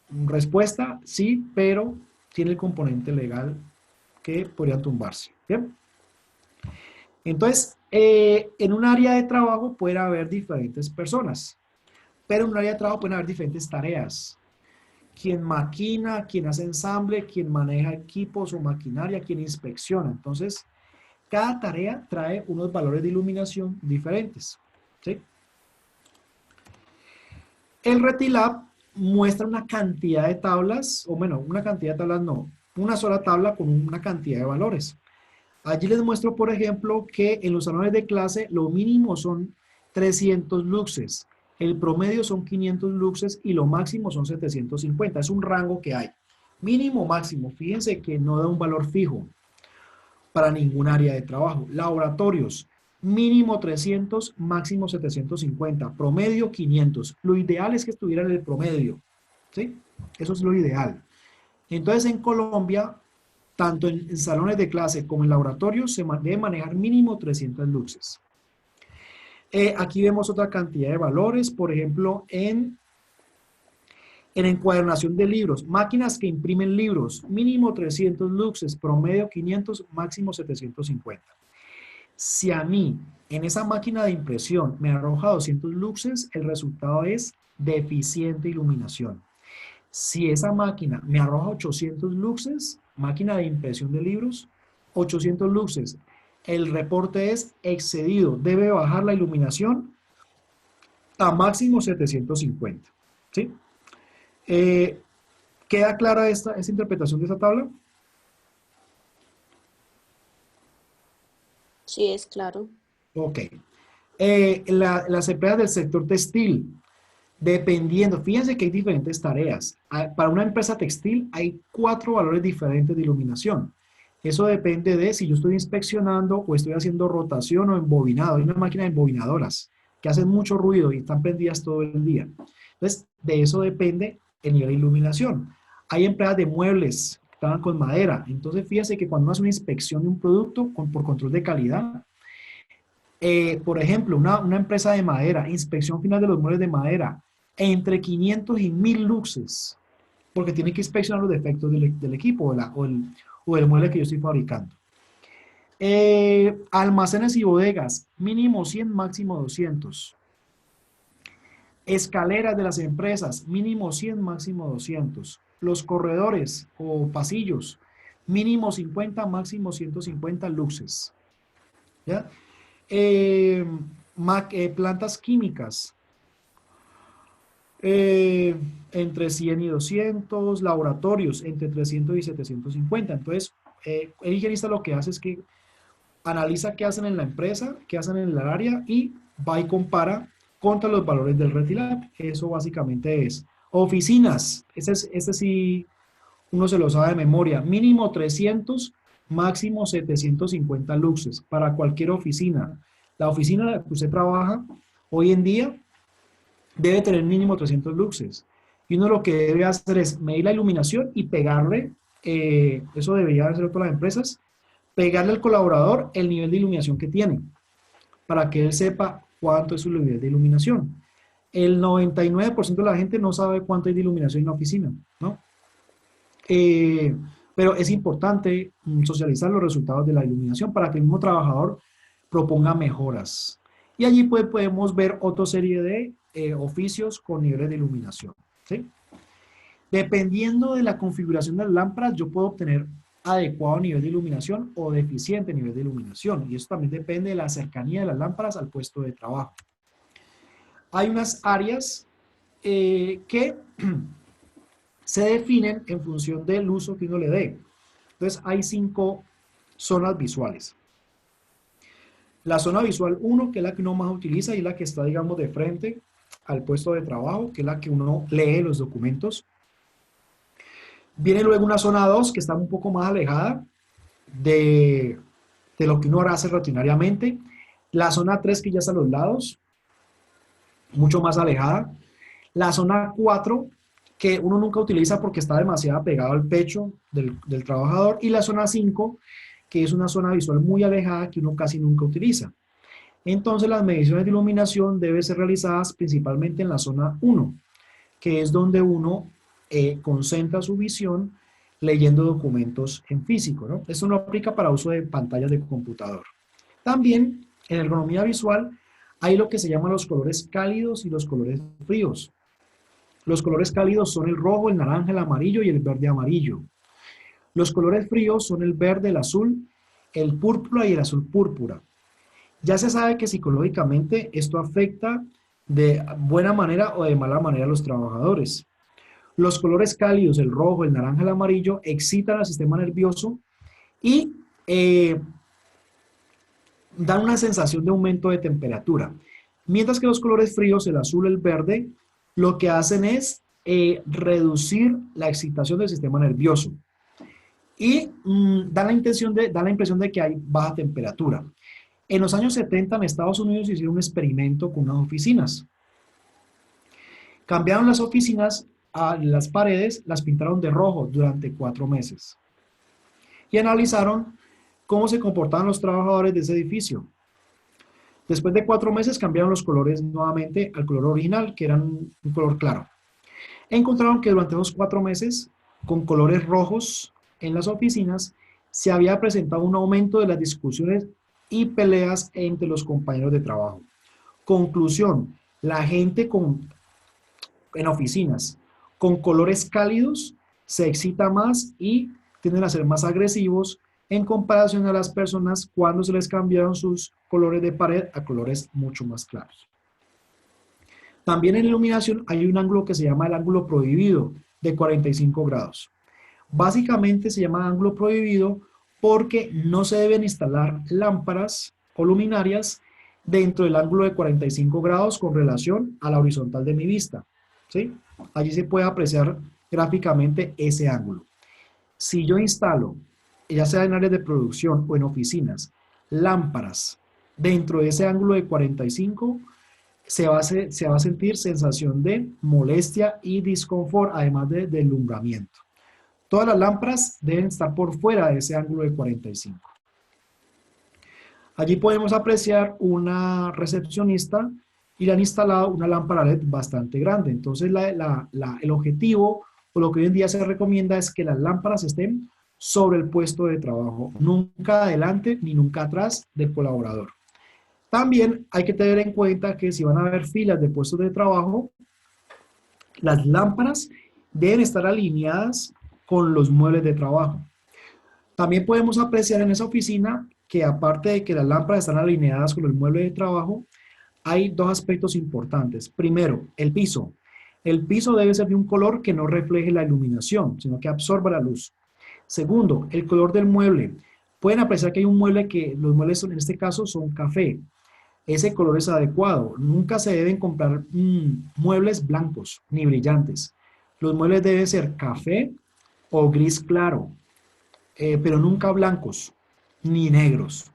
respuesta, sí, pero tiene el componente legal que podría tumbarse, ¿bien? Entonces, en un área de trabajo puede haber diferentes personas. pero en un área de trabajo pueden haber diferentes tareas. Quien maquina, quien hace ensamble, quien maneja equipos o maquinaria, quien inspecciona. Entonces, cada tarea trae unos valores de iluminación diferentes, ¿sí? El Retilab muestra una cantidad de tablas, o bueno, una cantidad de tablas no, una sola tabla con una cantidad de valores. Allí les muestro, por ejemplo, que en los salones de clase lo mínimo son 300 luxes, el promedio son 500 luxes y lo máximo son 750. Es un rango que hay. Mínimo, máximo. Fíjense que no da un valor fijo para ningún área de trabajo. Laboratorios, mínimo 300, máximo 750. Promedio 500. Lo ideal es que estuviera en el promedio, ¿sí? Eso es lo ideal. Entonces, en Colombia, tanto en salones de clase como en laboratorios, se debe manejar mínimo 300 luxes. Aquí vemos otra cantidad de valores, por ejemplo, en encuadernación de libros, máquinas que imprimen libros, mínimo 300 luxes, promedio 500, máximo 750. Si a mí, en esa máquina de impresión, me arroja 200 luxes, el resultado es deficiente iluminación. Si esa máquina me arroja 800 luxes, máquina de impresión de libros, 800 luxes, el reporte es excedido, debe bajar la iluminación a máximo 750, ¿sí? ¿Queda clara esta interpretación de esta tabla? Sí, es claro. Ok. Las empresas del sector textil, dependiendo, fíjense que hay diferentes tareas. Para una empresa textil hay 4 valores diferentes de iluminación. Eso depende de si yo estoy inspeccionando o estoy haciendo rotación o embobinado. Hay una máquina de embobinadoras que hacen mucho ruido y están prendidas todo el día. Entonces, de eso depende el nivel de iluminación. Hay empresas de muebles que trabajan con madera. Entonces, fíjense que cuando uno hace una inspección de un producto por control de calidad, por ejemplo, una empresa de madera, inspección final de los muebles de madera, entre 500 y 1000 luxes, porque tiene que inspeccionar los defectos del equipo o del mueble que yo estoy fabricando. Almacenes y bodegas, mínimo 100, máximo 200. Escaleras de las empresas, mínimo 100, máximo 200. Los corredores o pasillos, mínimo 50, máximo 150 luxes. ¿Ya? Plantas químicas, entre 100 y 200, laboratorios entre 300 y 750. Entonces, el higienista lo que hace es que analiza qué hacen en la empresa, qué hacen en el área y va y compara contra los valores del Retilab. Eso básicamente es. Oficinas, este sí uno se lo sabe de memoria, mínimo 300, máximo 750 luxes para cualquier oficina. La oficina en la que usted trabaja hoy en día debe tener mínimo 300 luxes. Y uno lo que debe hacer es medir la iluminación y pegarle, eso debería hacer todas las empresas, pegarle al colaborador el nivel de iluminación que tiene, para que él sepa cuánto es su nivel de iluminación. El 99% de la gente no sabe cuánto hay de iluminación en la oficina, ¿no? Pero es importante socializar los resultados de la iluminación para que el mismo trabajador proponga mejoras. Y allí pues podemos ver otra serie de oficios con niveles de iluminación, ¿sí? Dependiendo de la configuración de las lámparas, yo puedo obtener adecuado nivel de iluminación o deficiente nivel de iluminación. Y eso también depende de la cercanía de las lámparas al puesto de trabajo. Hay unas áreas que se definen en función del uso que uno le dé. Entonces, hay 5 zonas visuales. La zona visual 1, que es la que uno más utiliza y la que está, digamos, de frente al puesto de trabajo, que es la que uno lee los documentos. Viene luego una zona 2, que está un poco más alejada de lo que uno hace rutinariamente. La zona 3, que ya está a los lados, mucho más alejada. La zona 4, que uno nunca utiliza porque está demasiado pegado al pecho del trabajador. Y la zona 5, que es una zona visual muy alejada que uno casi nunca utiliza. Entonces, las mediciones de iluminación deben ser realizadas principalmente en la zona 1, que es donde uno concentra su visión leyendo documentos en físico, ¿no? Esto no aplica para uso de pantallas de computador. También, en ergonomía visual, hay lo que se llaman los colores cálidos y los colores fríos. Los colores cálidos son el rojo, el naranja, el amarillo y el verde amarillo. Los colores fríos son el verde, el azul, el púrpura y el azul púrpura. Ya se sabe que psicológicamente esto afecta de buena manera o de mala manera a los trabajadores. Los colores cálidos, el rojo, el naranja, el amarillo, excitan al sistema nervioso y dan una sensación de aumento de temperatura. Mientras que los colores fríos, el azul, el verde, lo que hacen es reducir la excitación del sistema nervioso y dan la impresión de que hay baja temperatura. En los años 70 en Estados Unidos hicieron un experimento con unas oficinas. Cambiaron las oficinas a las paredes, las pintaron de rojo durante 4 meses. Y analizaron cómo se comportaban los trabajadores de ese edificio. Después de 4 meses cambiaron los colores nuevamente al color original, que era un color claro. Encontraron que durante esos 4 meses, con colores rojos en las oficinas, se había presentado un aumento de las discusiones y peleas entre los compañeros de trabajo. Conclusión, la gente en oficinas con colores cálidos se excita más y tienden a ser más agresivos en comparación a las personas cuando se les cambiaron sus colores de pared a colores mucho más claros. También en iluminación hay un ángulo que se llama el ángulo prohibido de 45 grados. Básicamente se llama ángulo prohibido porque no se deben instalar lámparas o luminarias dentro del ángulo de 45 grados con relación a la horizontal de mi vista, ¿sí? Allí se puede apreciar gráficamente ese ángulo. Si yo instalo, ya sea en áreas de producción o en oficinas, lámparas dentro de ese ángulo de 45, se va a sentir sensación de molestia y disconfort, además de deslumbramiento. Todas las lámparas deben estar por fuera de ese ángulo de 45. Allí podemos apreciar una recepcionista y le han instalado una lámpara LED bastante grande. Entonces el objetivo o lo que hoy en día se recomienda es que las lámparas estén sobre el puesto de trabajo, nunca adelante ni nunca atrás del colaborador. También hay que tener en cuenta que si van a haber filas de puestos de trabajo, las lámparas deben estar alineadas con los muebles de trabajo. También podemos apreciar en esa oficina que aparte de que las lámparas están alineadas con el mueble de trabajo, hay 2 aspectos importantes. Primero, el piso. El piso debe ser de un color que no refleje la iluminación, sino que absorba la luz. Segundo, el color del mueble. Pueden apreciar que hay un mueble que los muebles en este caso son café. Ese color es adecuado. Nunca se deben comprar muebles blancos ni brillantes. Los muebles deben ser café o gris claro, pero nunca blancos ni negros.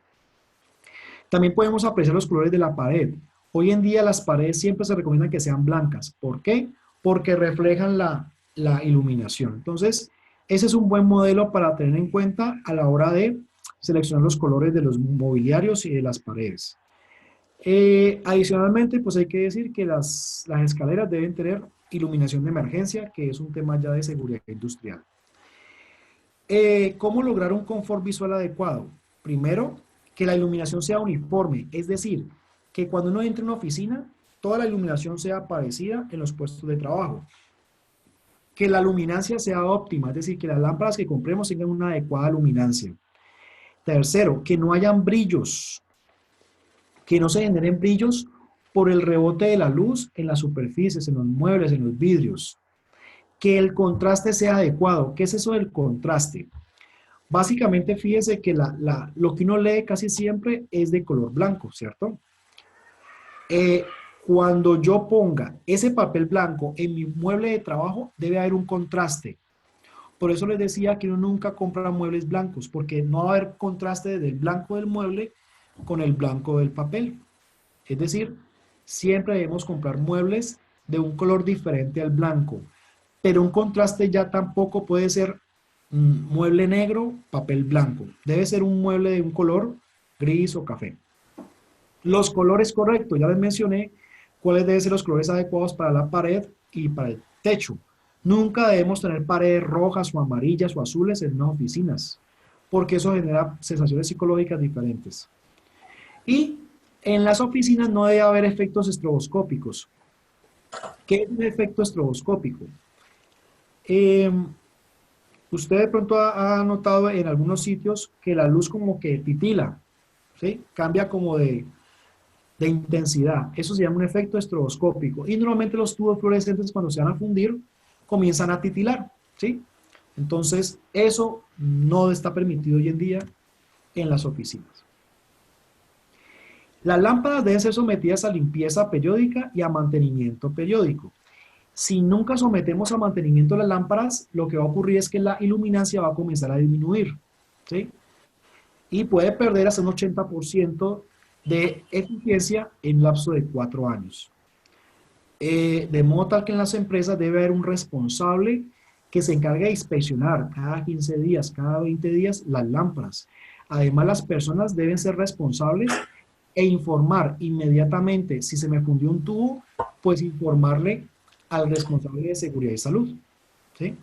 También podemos apreciar los colores de la pared. Hoy en día las paredes siempre se recomiendan que sean blancas. ¿Por qué? Porque reflejan la iluminación. Entonces, ese es un buen modelo para tener en cuenta a la hora de seleccionar los colores de los mobiliarios y de las paredes. Adicionalmente, pues hay que decir que las escaleras deben tener iluminación de emergencia, que es un tema ya de seguridad industrial. ¿Cómo lograr un confort visual adecuado? Primero, que la iluminación sea uniforme, es decir, que cuando uno entre en una oficina, toda la iluminación sea parecida en los puestos de trabajo. Que la luminancia sea óptima, es decir, que las lámparas que compremos tengan una adecuada luminancia. Tercero, que no hayan brillos, que no se generen brillos por el rebote de la luz en las superficies, en los muebles, en los vidrios. Que el contraste sea adecuado. ¿Qué es eso del contraste? Básicamente, fíjese que lo que uno lee casi siempre es de color blanco, ¿cierto? Cuando yo ponga ese papel blanco en mi mueble de trabajo, debe haber un contraste. Por eso les decía que uno nunca compra muebles blancos, porque no va a haber contraste del blanco del mueble con el blanco del papel. Es decir, siempre debemos comprar muebles de un color diferente al blanco. Pero un contraste ya tampoco puede ser mueble negro, papel blanco. Debe ser un mueble de un color gris o café. Los colores correctos, ya les mencioné cuáles deben ser los colores adecuados para la pared y para el techo. Nunca debemos tener paredes rojas o amarillas o azules en las oficinas, porque eso genera sensaciones psicológicas diferentes. Y En las oficinas no debe haber efectos estroboscópicos. ¿Qué es un efecto estroboscópico? Eh, Usted de pronto ha notado en algunos sitios que la luz como que titila, ¿sí? Cambia como de intensidad. Eso se llama un efecto estroboscópico. Y normalmente los tubos fluorescentes cuando se van a fundir comienzan a titilar, ¿sí? Entonces, eso no está permitido hoy en día en las oficinas. Las lámparas deben ser sometidas a limpieza periódica y a mantenimiento periódico. Si nunca sometemos a mantenimiento las lámparas, lo que va a ocurrir es que la iluminancia va a comenzar a disminuir, ¿sí? Y puede perder hasta un 80% de eficiencia en un lapso de 4 años. De modo tal que en las empresas debe haber un responsable que se encargue de inspeccionar cada 15 días, cada 20 días las lámparas. Además, las personas deben ser responsables e informar inmediatamente si se me fundió un tubo, pues informarle al responsable de seguridad y salud, ¿sí?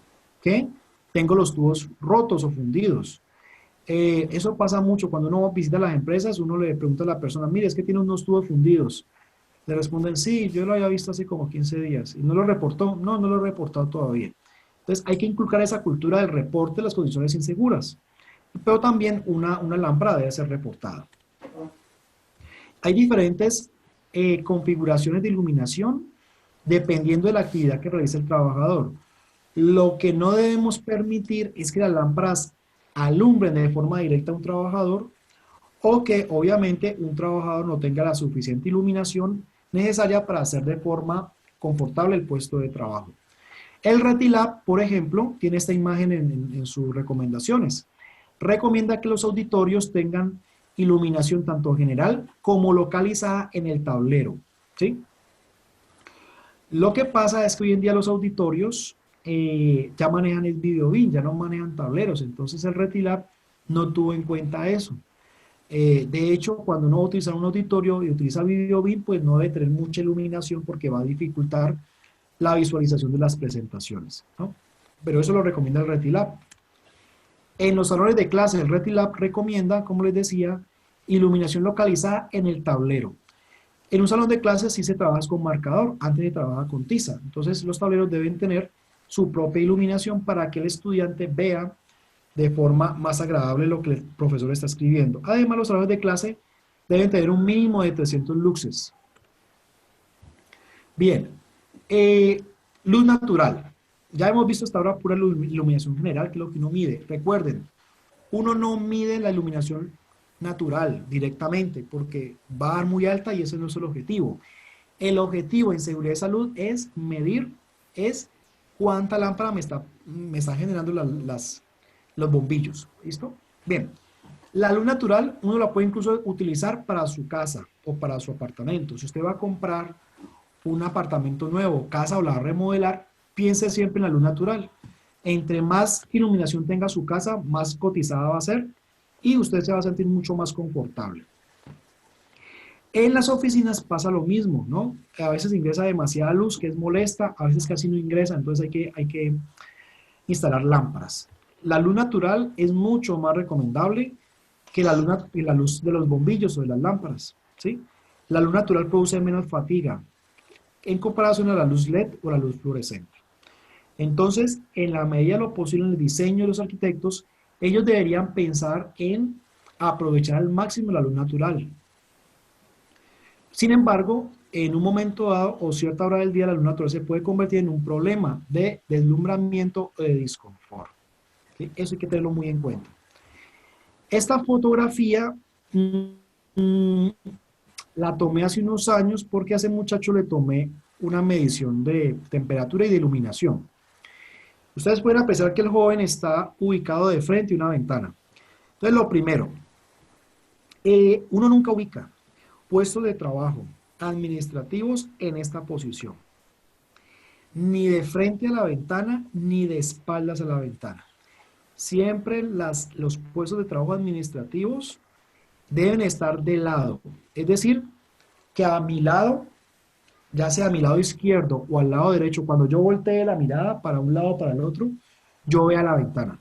Que tengo los tubos rotos o fundidos. Eso pasa mucho cuando uno visita las empresas, uno le pregunta a la persona, mire, es que tiene unos tubos fundidos. Le responden, sí, yo lo había visto hace como 15 días. ¿Y no lo reportó? No, no lo he reportado todavía. Entonces hay que inculcar esa cultura del reporte de las condiciones inseguras. Pero también una lámpara debe ser reportada. Hay diferentes configuraciones de iluminación dependiendo de la actividad que realice el trabajador. Lo que no debemos permitir es que las lámparas alumbren de forma directa a un trabajador o que obviamente un trabajador no tenga la suficiente iluminación necesaria para hacer de forma confortable el puesto de trabajo. El Retilab, por ejemplo, tiene esta imagen en sus recomendaciones. Recomienda que los auditorios tengan iluminación tanto general como localizada en el tablero, ¿sí? Lo que pasa es que hoy en día los auditorios ya manejan el videobeam, ya no manejan tableros, entonces el Retilab no tuvo en cuenta eso. De hecho, cuando uno va a utilizar un auditorio y utiliza videobeam, pues no debe tener mucha iluminación porque va a dificultar la visualización de las presentaciones, ¿no? Pero eso lo recomienda el Retilab. En los salones de clase, el Retilab recomienda, como les decía, iluminación localizada en el tablero. En un salón de clases sí se trabaja con marcador, antes se trabaja con tiza. Entonces los tableros deben tener su propia iluminación para que el estudiante vea de forma más agradable lo que el profesor está escribiendo. Además, los salones de clase deben tener un mínimo de 300 luxes. Bien, luz natural. Ya hemos visto hasta ahora pura iluminación general, que es lo que uno mide. Recuerden, uno no mide la iluminación natural directamente porque va a dar muy alta y ese no es el objetivo. El objetivo en seguridad y salud es medir, cuánta lámpara me está generando los bombillos. ¿Listo? Bien. La luz natural uno la puede incluso utilizar para su casa o para su apartamento. Si usted va a comprar un apartamento nuevo, casa o la va a remodelar, piense siempre en la luz natural. Entre más iluminación tenga su casa, más cotizada va a ser y usted se va a sentir mucho más confortable. En las oficinas pasa lo mismo, ¿no? A veces ingresa demasiada luz que es molesta, a veces casi no ingresa, entonces hay que instalar lámparas. La luz natural es mucho más recomendable que la luz de los bombillos o de las lámparas, ¿sí? La luz natural produce menos fatiga en comparación a la luz LED o la luz fluorescente. Entonces, en la medida de lo posible en el diseño de los arquitectos, ellos deberían pensar en aprovechar al máximo la luz natural. Sin embargo, en un momento dado o cierta hora del día, la luz natural se puede convertir en un problema de deslumbramiento o de disconfort. ¿Sí? Eso hay que tenerlo muy en cuenta. Esta fotografía la tomé hace unos años porque a ese muchacho le tomé una medición de temperatura y de iluminación. Ustedes pueden apreciar que el joven está ubicado de frente a una ventana. Entonces, lo primero, uno nunca ubica puestos de trabajo administrativos en esta posición. Ni de frente a la ventana, ni de espaldas a la ventana. Siempre los puestos de trabajo administrativos deben estar de lado. Es decir, que a mi lado, ya sea a mi lado izquierdo o al lado derecho, cuando yo voltee la mirada para un lado o para el otro, yo vea la ventana.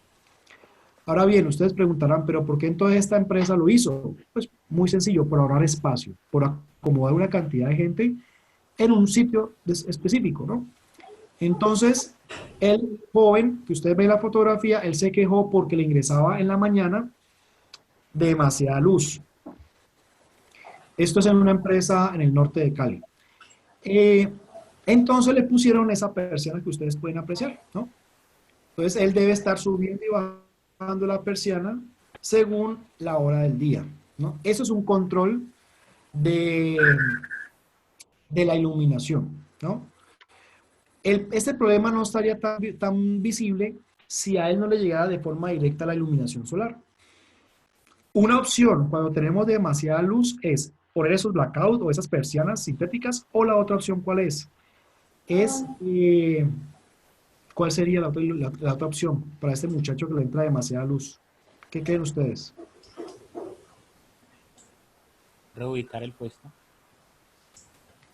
Ahora bien, ustedes preguntarán, ¿pero por qué entonces esta empresa lo hizo? Pues muy sencillo, por ahorrar espacio, por acomodar una cantidad de gente en un sitio específico, ¿no? Entonces, el joven que usted ve en la fotografía, él se quejó porque le ingresaba en la mañana demasiada luz. Esto es en una empresa en el norte de Cali. Eh, entonces le pusieron esa persiana que ustedes pueden apreciar, ¿no? Entonces él debe estar subiendo y bajando la persiana según la hora del día, ¿no? Eso es un control de, de la iluminación, ¿no? Este problema no estaría tan visible si a él no le llegara de forma directa la iluminación solar. Una opción cuando tenemos demasiada luz es poner esos blackouts o esas persianas sintéticas, o la otra opción, ¿cuál es? ¿Cuál sería la otra opción para este muchacho que le entra demasiada luz? ¿Qué creen ustedes? Reubicar el puesto.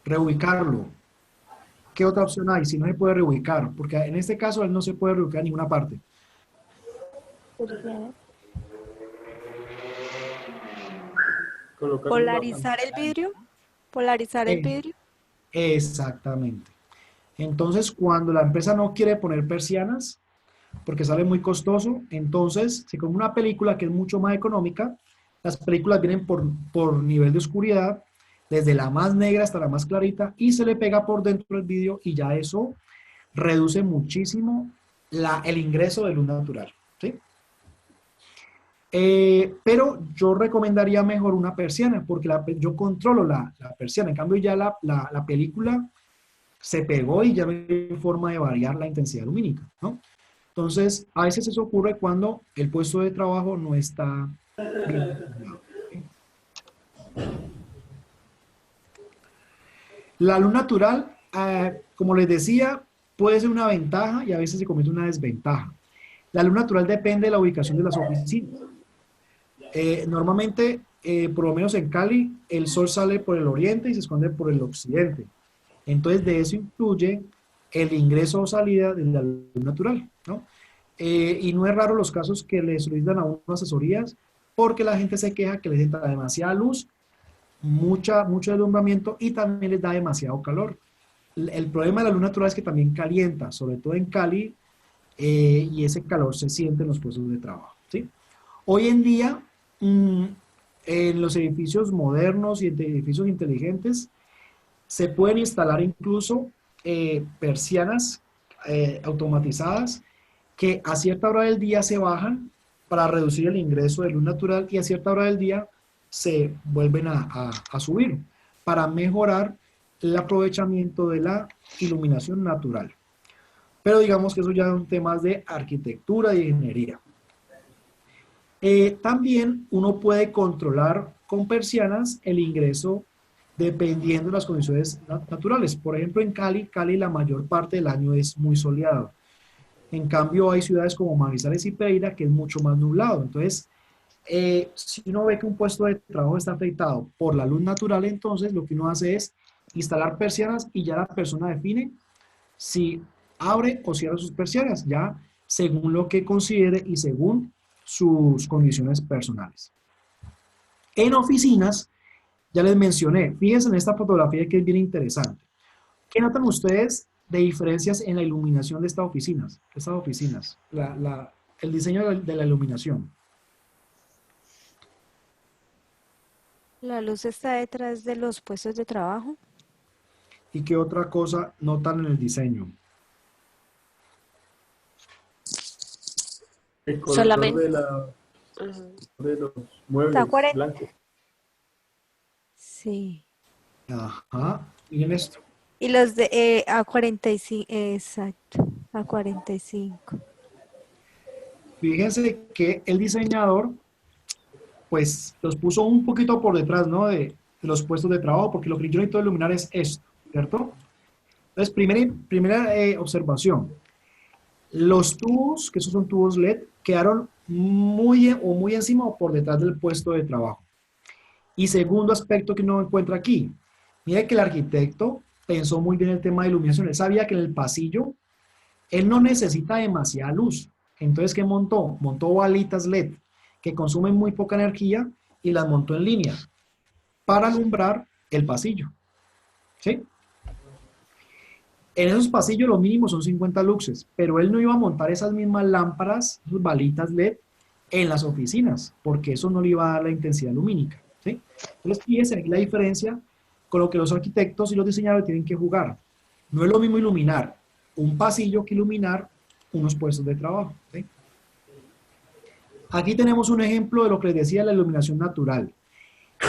Reubicarlo. ¿Qué otra opción hay? Si no se puede reubicar, porque en este caso él no se puede reubicar en ninguna parte. Polarizar el vidrio. Polarizar el vidrio. Exactamente. Entonces, cuando la empresa no quiere poner persianas, porque sale muy costoso, entonces se come una película que es mucho más económica. Las películas vienen por nivel de oscuridad, desde la más negra hasta la más clarita, y se le pega por dentro del vidrio, y ya eso reduce muchísimo el ingreso de luz natural, ¿sí? Pero yo recomendaría mejor una persiana, porque yo controlo la persiana. En cambio, ya la película se pegó y ya no hay forma de variar la intensidad lumínica, ¿no? Entonces, a veces eso ocurre cuando el puesto de trabajo no está bien diseñado. La luz natural, como les decía, puede ser una ventaja y a veces se convierte en una desventaja. La luz natural depende de la ubicación de las oficinas. Normalmente, por lo menos en Cali, el sol sale por el oriente y se esconde por el occidente. Entonces, de eso influye el ingreso o salida de la luz natural, ¿no? Y no es raro los casos que le solicitan a uno asesorías porque la gente se queja que les entra demasiada luz, mucho deslumbramiento y también les da demasiado calor. El problema de la luz natural es que también calienta, sobre todo en Cali, y ese calor se siente en los puestos de trabajo, ¿sí? Hoy en día, en los edificios modernos y en edificios inteligentes, se pueden instalar incluso persianas automatizadas que a cierta hora del día se bajan para reducir el ingreso de luz natural y a cierta hora del día se vuelven a subir para mejorar el aprovechamiento de la iluminación natural. Pero digamos que eso ya son temas de arquitectura y ingeniería. También uno puede controlar con persianas el ingreso dependiendo de las condiciones naturales. Por ejemplo, en Cali la mayor parte del año es muy soleado. En cambio, hay ciudades como Manizales y Pereira que es mucho más nublado. Entonces, si uno ve que un puesto de trabajo está afectado por la luz natural, entonces lo que uno hace es instalar persianas y ya la persona define si abre o cierra sus persianas, ya según lo que considere y según sus condiciones personales. En oficinas, ya les mencioné, fíjense en esta fotografía que es bien interesante. ¿Qué notan ustedes de diferencias en la iluminación de estas oficinas? El diseño de la iluminación. La luz está detrás de los puestos de trabajo. ¿Y qué otra cosa notan en el diseño? El color Solamente. de los muebles blancos. Sí. Ajá, miren esto. Y los de A45, exacto, A45. Fíjense que el diseñador, pues, los puso un poquito por detrás, ¿no? De los puestos de trabajo, porque lo que yo necesito iluminar es esto, ¿cierto? Entonces, primera observación. Los tubos, que esos son tubos LED, quedaron muy encima o por detrás del puesto de trabajo. Y segundo aspecto que uno encuentra aquí, mira que el arquitecto pensó muy bien el tema de iluminación. Él sabía que en el pasillo, él no necesita demasiada luz. Entonces, ¿qué montó? Montó balitas LED que consumen muy poca energía y las montó en línea para alumbrar el pasillo. ¿Sí? En esos pasillos lo mínimo son 50 luxes, pero él no iba a montar esas mismas lámparas, esas balitas LED, en las oficinas, porque eso no le iba a dar la intensidad lumínica. ¿Sí? Entonces, fíjense aquí la diferencia con lo que los arquitectos y los diseñadores tienen que jugar. No es lo mismo iluminar un pasillo que iluminar unos puestos de trabajo. ¿Sí? Aquí tenemos un ejemplo de lo que les decía, la iluminación natural.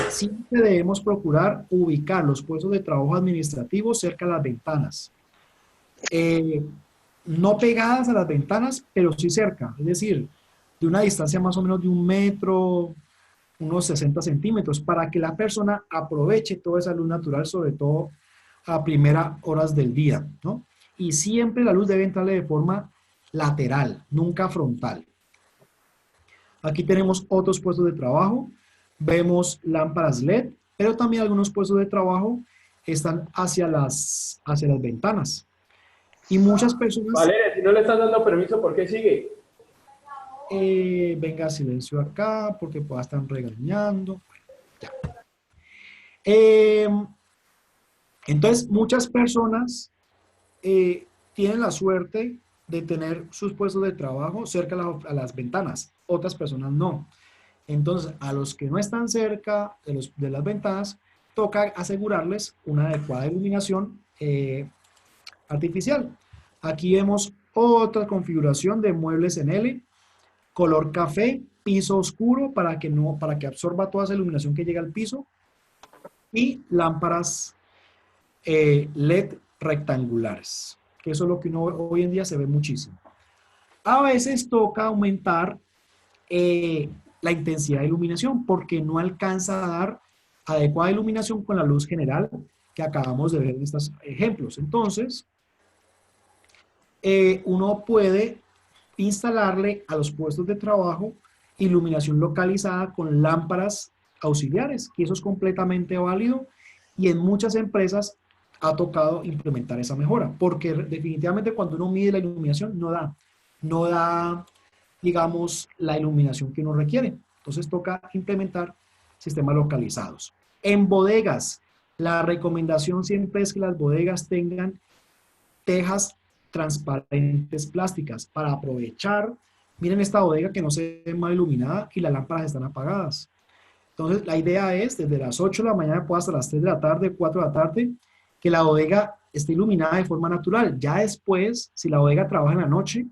Siempre debemos procurar ubicar los puestos de trabajo administrativos cerca de las ventanas. No pegadas a las ventanas, pero sí cerca, es decir, de una distancia más o menos de 1 metro, unos 60 centímetros, para que la persona aproveche toda esa luz natural, sobre todo a primeras horas del día, ¿no? Y siempre la luz debe entrarle de forma lateral, nunca frontal. Aquí tenemos otros puestos de trabajo, vemos lámparas LED, pero también algunos puestos de trabajo están hacia las ventanas. Y muchas personas... Valeria, si no le estás dando permiso, ¿por qué sigue? Venga, silencio acá, porque pues están regañando. Ya. Entonces, muchas personas tienen la suerte de tener sus puestos de trabajo cerca a las ventanas, otras personas no. Entonces, a los que no están cerca de las ventanas, toca asegurarles una adecuada iluminación artificial. Aquí vemos otra configuración de muebles en L, color café, piso oscuro para que absorba toda esa iluminación que llega al piso, y lámparas LED rectangulares, que eso es lo que hoy en día se ve muchísimo. A veces toca aumentar la intensidad de iluminación porque no alcanza a dar adecuada iluminación con la luz general que acabamos de ver en estos ejemplos. Entonces, uno puede instalarle a los puestos de trabajo iluminación localizada con lámparas auxiliares, que eso es completamente válido y en muchas empresas ha tocado implementar esa mejora, porque definitivamente cuando uno mide la iluminación no da, digamos, la iluminación que uno requiere. Entonces toca implementar sistemas localizados. En bodegas, la recomendación siempre es que las bodegas tengan tejas transparentes plásticas para aprovechar. Miren esta bodega que no se ve mal iluminada y las lámparas están apagadas. Entonces, la idea es desde las 8 de la mañana hasta las 3 de la tarde, 4 de la tarde, que la bodega esté iluminada de forma natural. Ya después, si la bodega trabaja en la noche,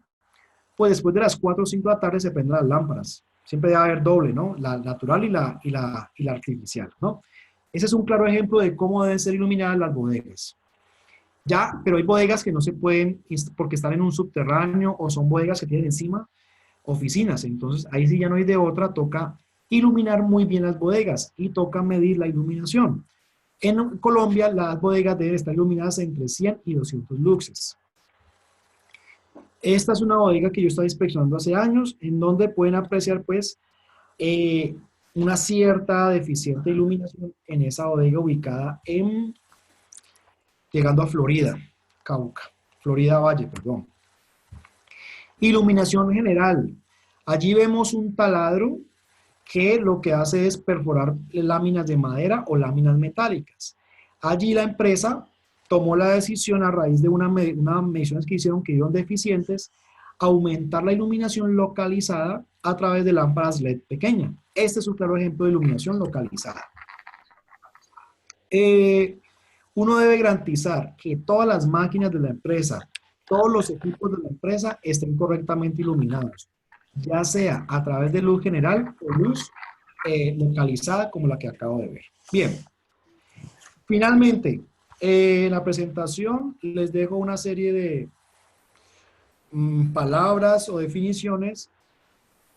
pues después de las 4 o 5 de la tarde se prenden las lámparas. Siempre debe haber doble, ¿no? La natural y la artificial, ¿no? Ese es un claro ejemplo de cómo deben ser iluminadas las bodegas. Ya, pero hay bodegas que no se pueden porque están en un subterráneo o son bodegas que tienen encima oficinas. Entonces, ahí sí ya no hay de otra, toca iluminar muy bien las bodegas y toca medir la iluminación. En Colombia, las bodegas deben estar iluminadas entre 100 y 200 luxes. Esta es una bodega que yo estaba inspeccionando hace años, en donde pueden apreciar, pues, una cierta deficiente iluminación en esa bodega ubicada llegando a Florida, Cauca, Florida Valle, perdón. Iluminación general. Allí vemos un taladro que lo que hace es perforar láminas de madera o láminas metálicas. Allí la empresa tomó la decisión a raíz de unas mediciones que hicieron que dieron deficientes, aumentar la iluminación localizada a través de lámparas LED pequeñas. Este es un claro ejemplo de iluminación localizada. Uno debe garantizar que todas las máquinas de la empresa, todos los equipos de la empresa estén correctamente iluminados, ya sea a través de luz general o luz localizada como la que acabo de ver. Bien, finalmente, en la presentación les dejo una serie de palabras o definiciones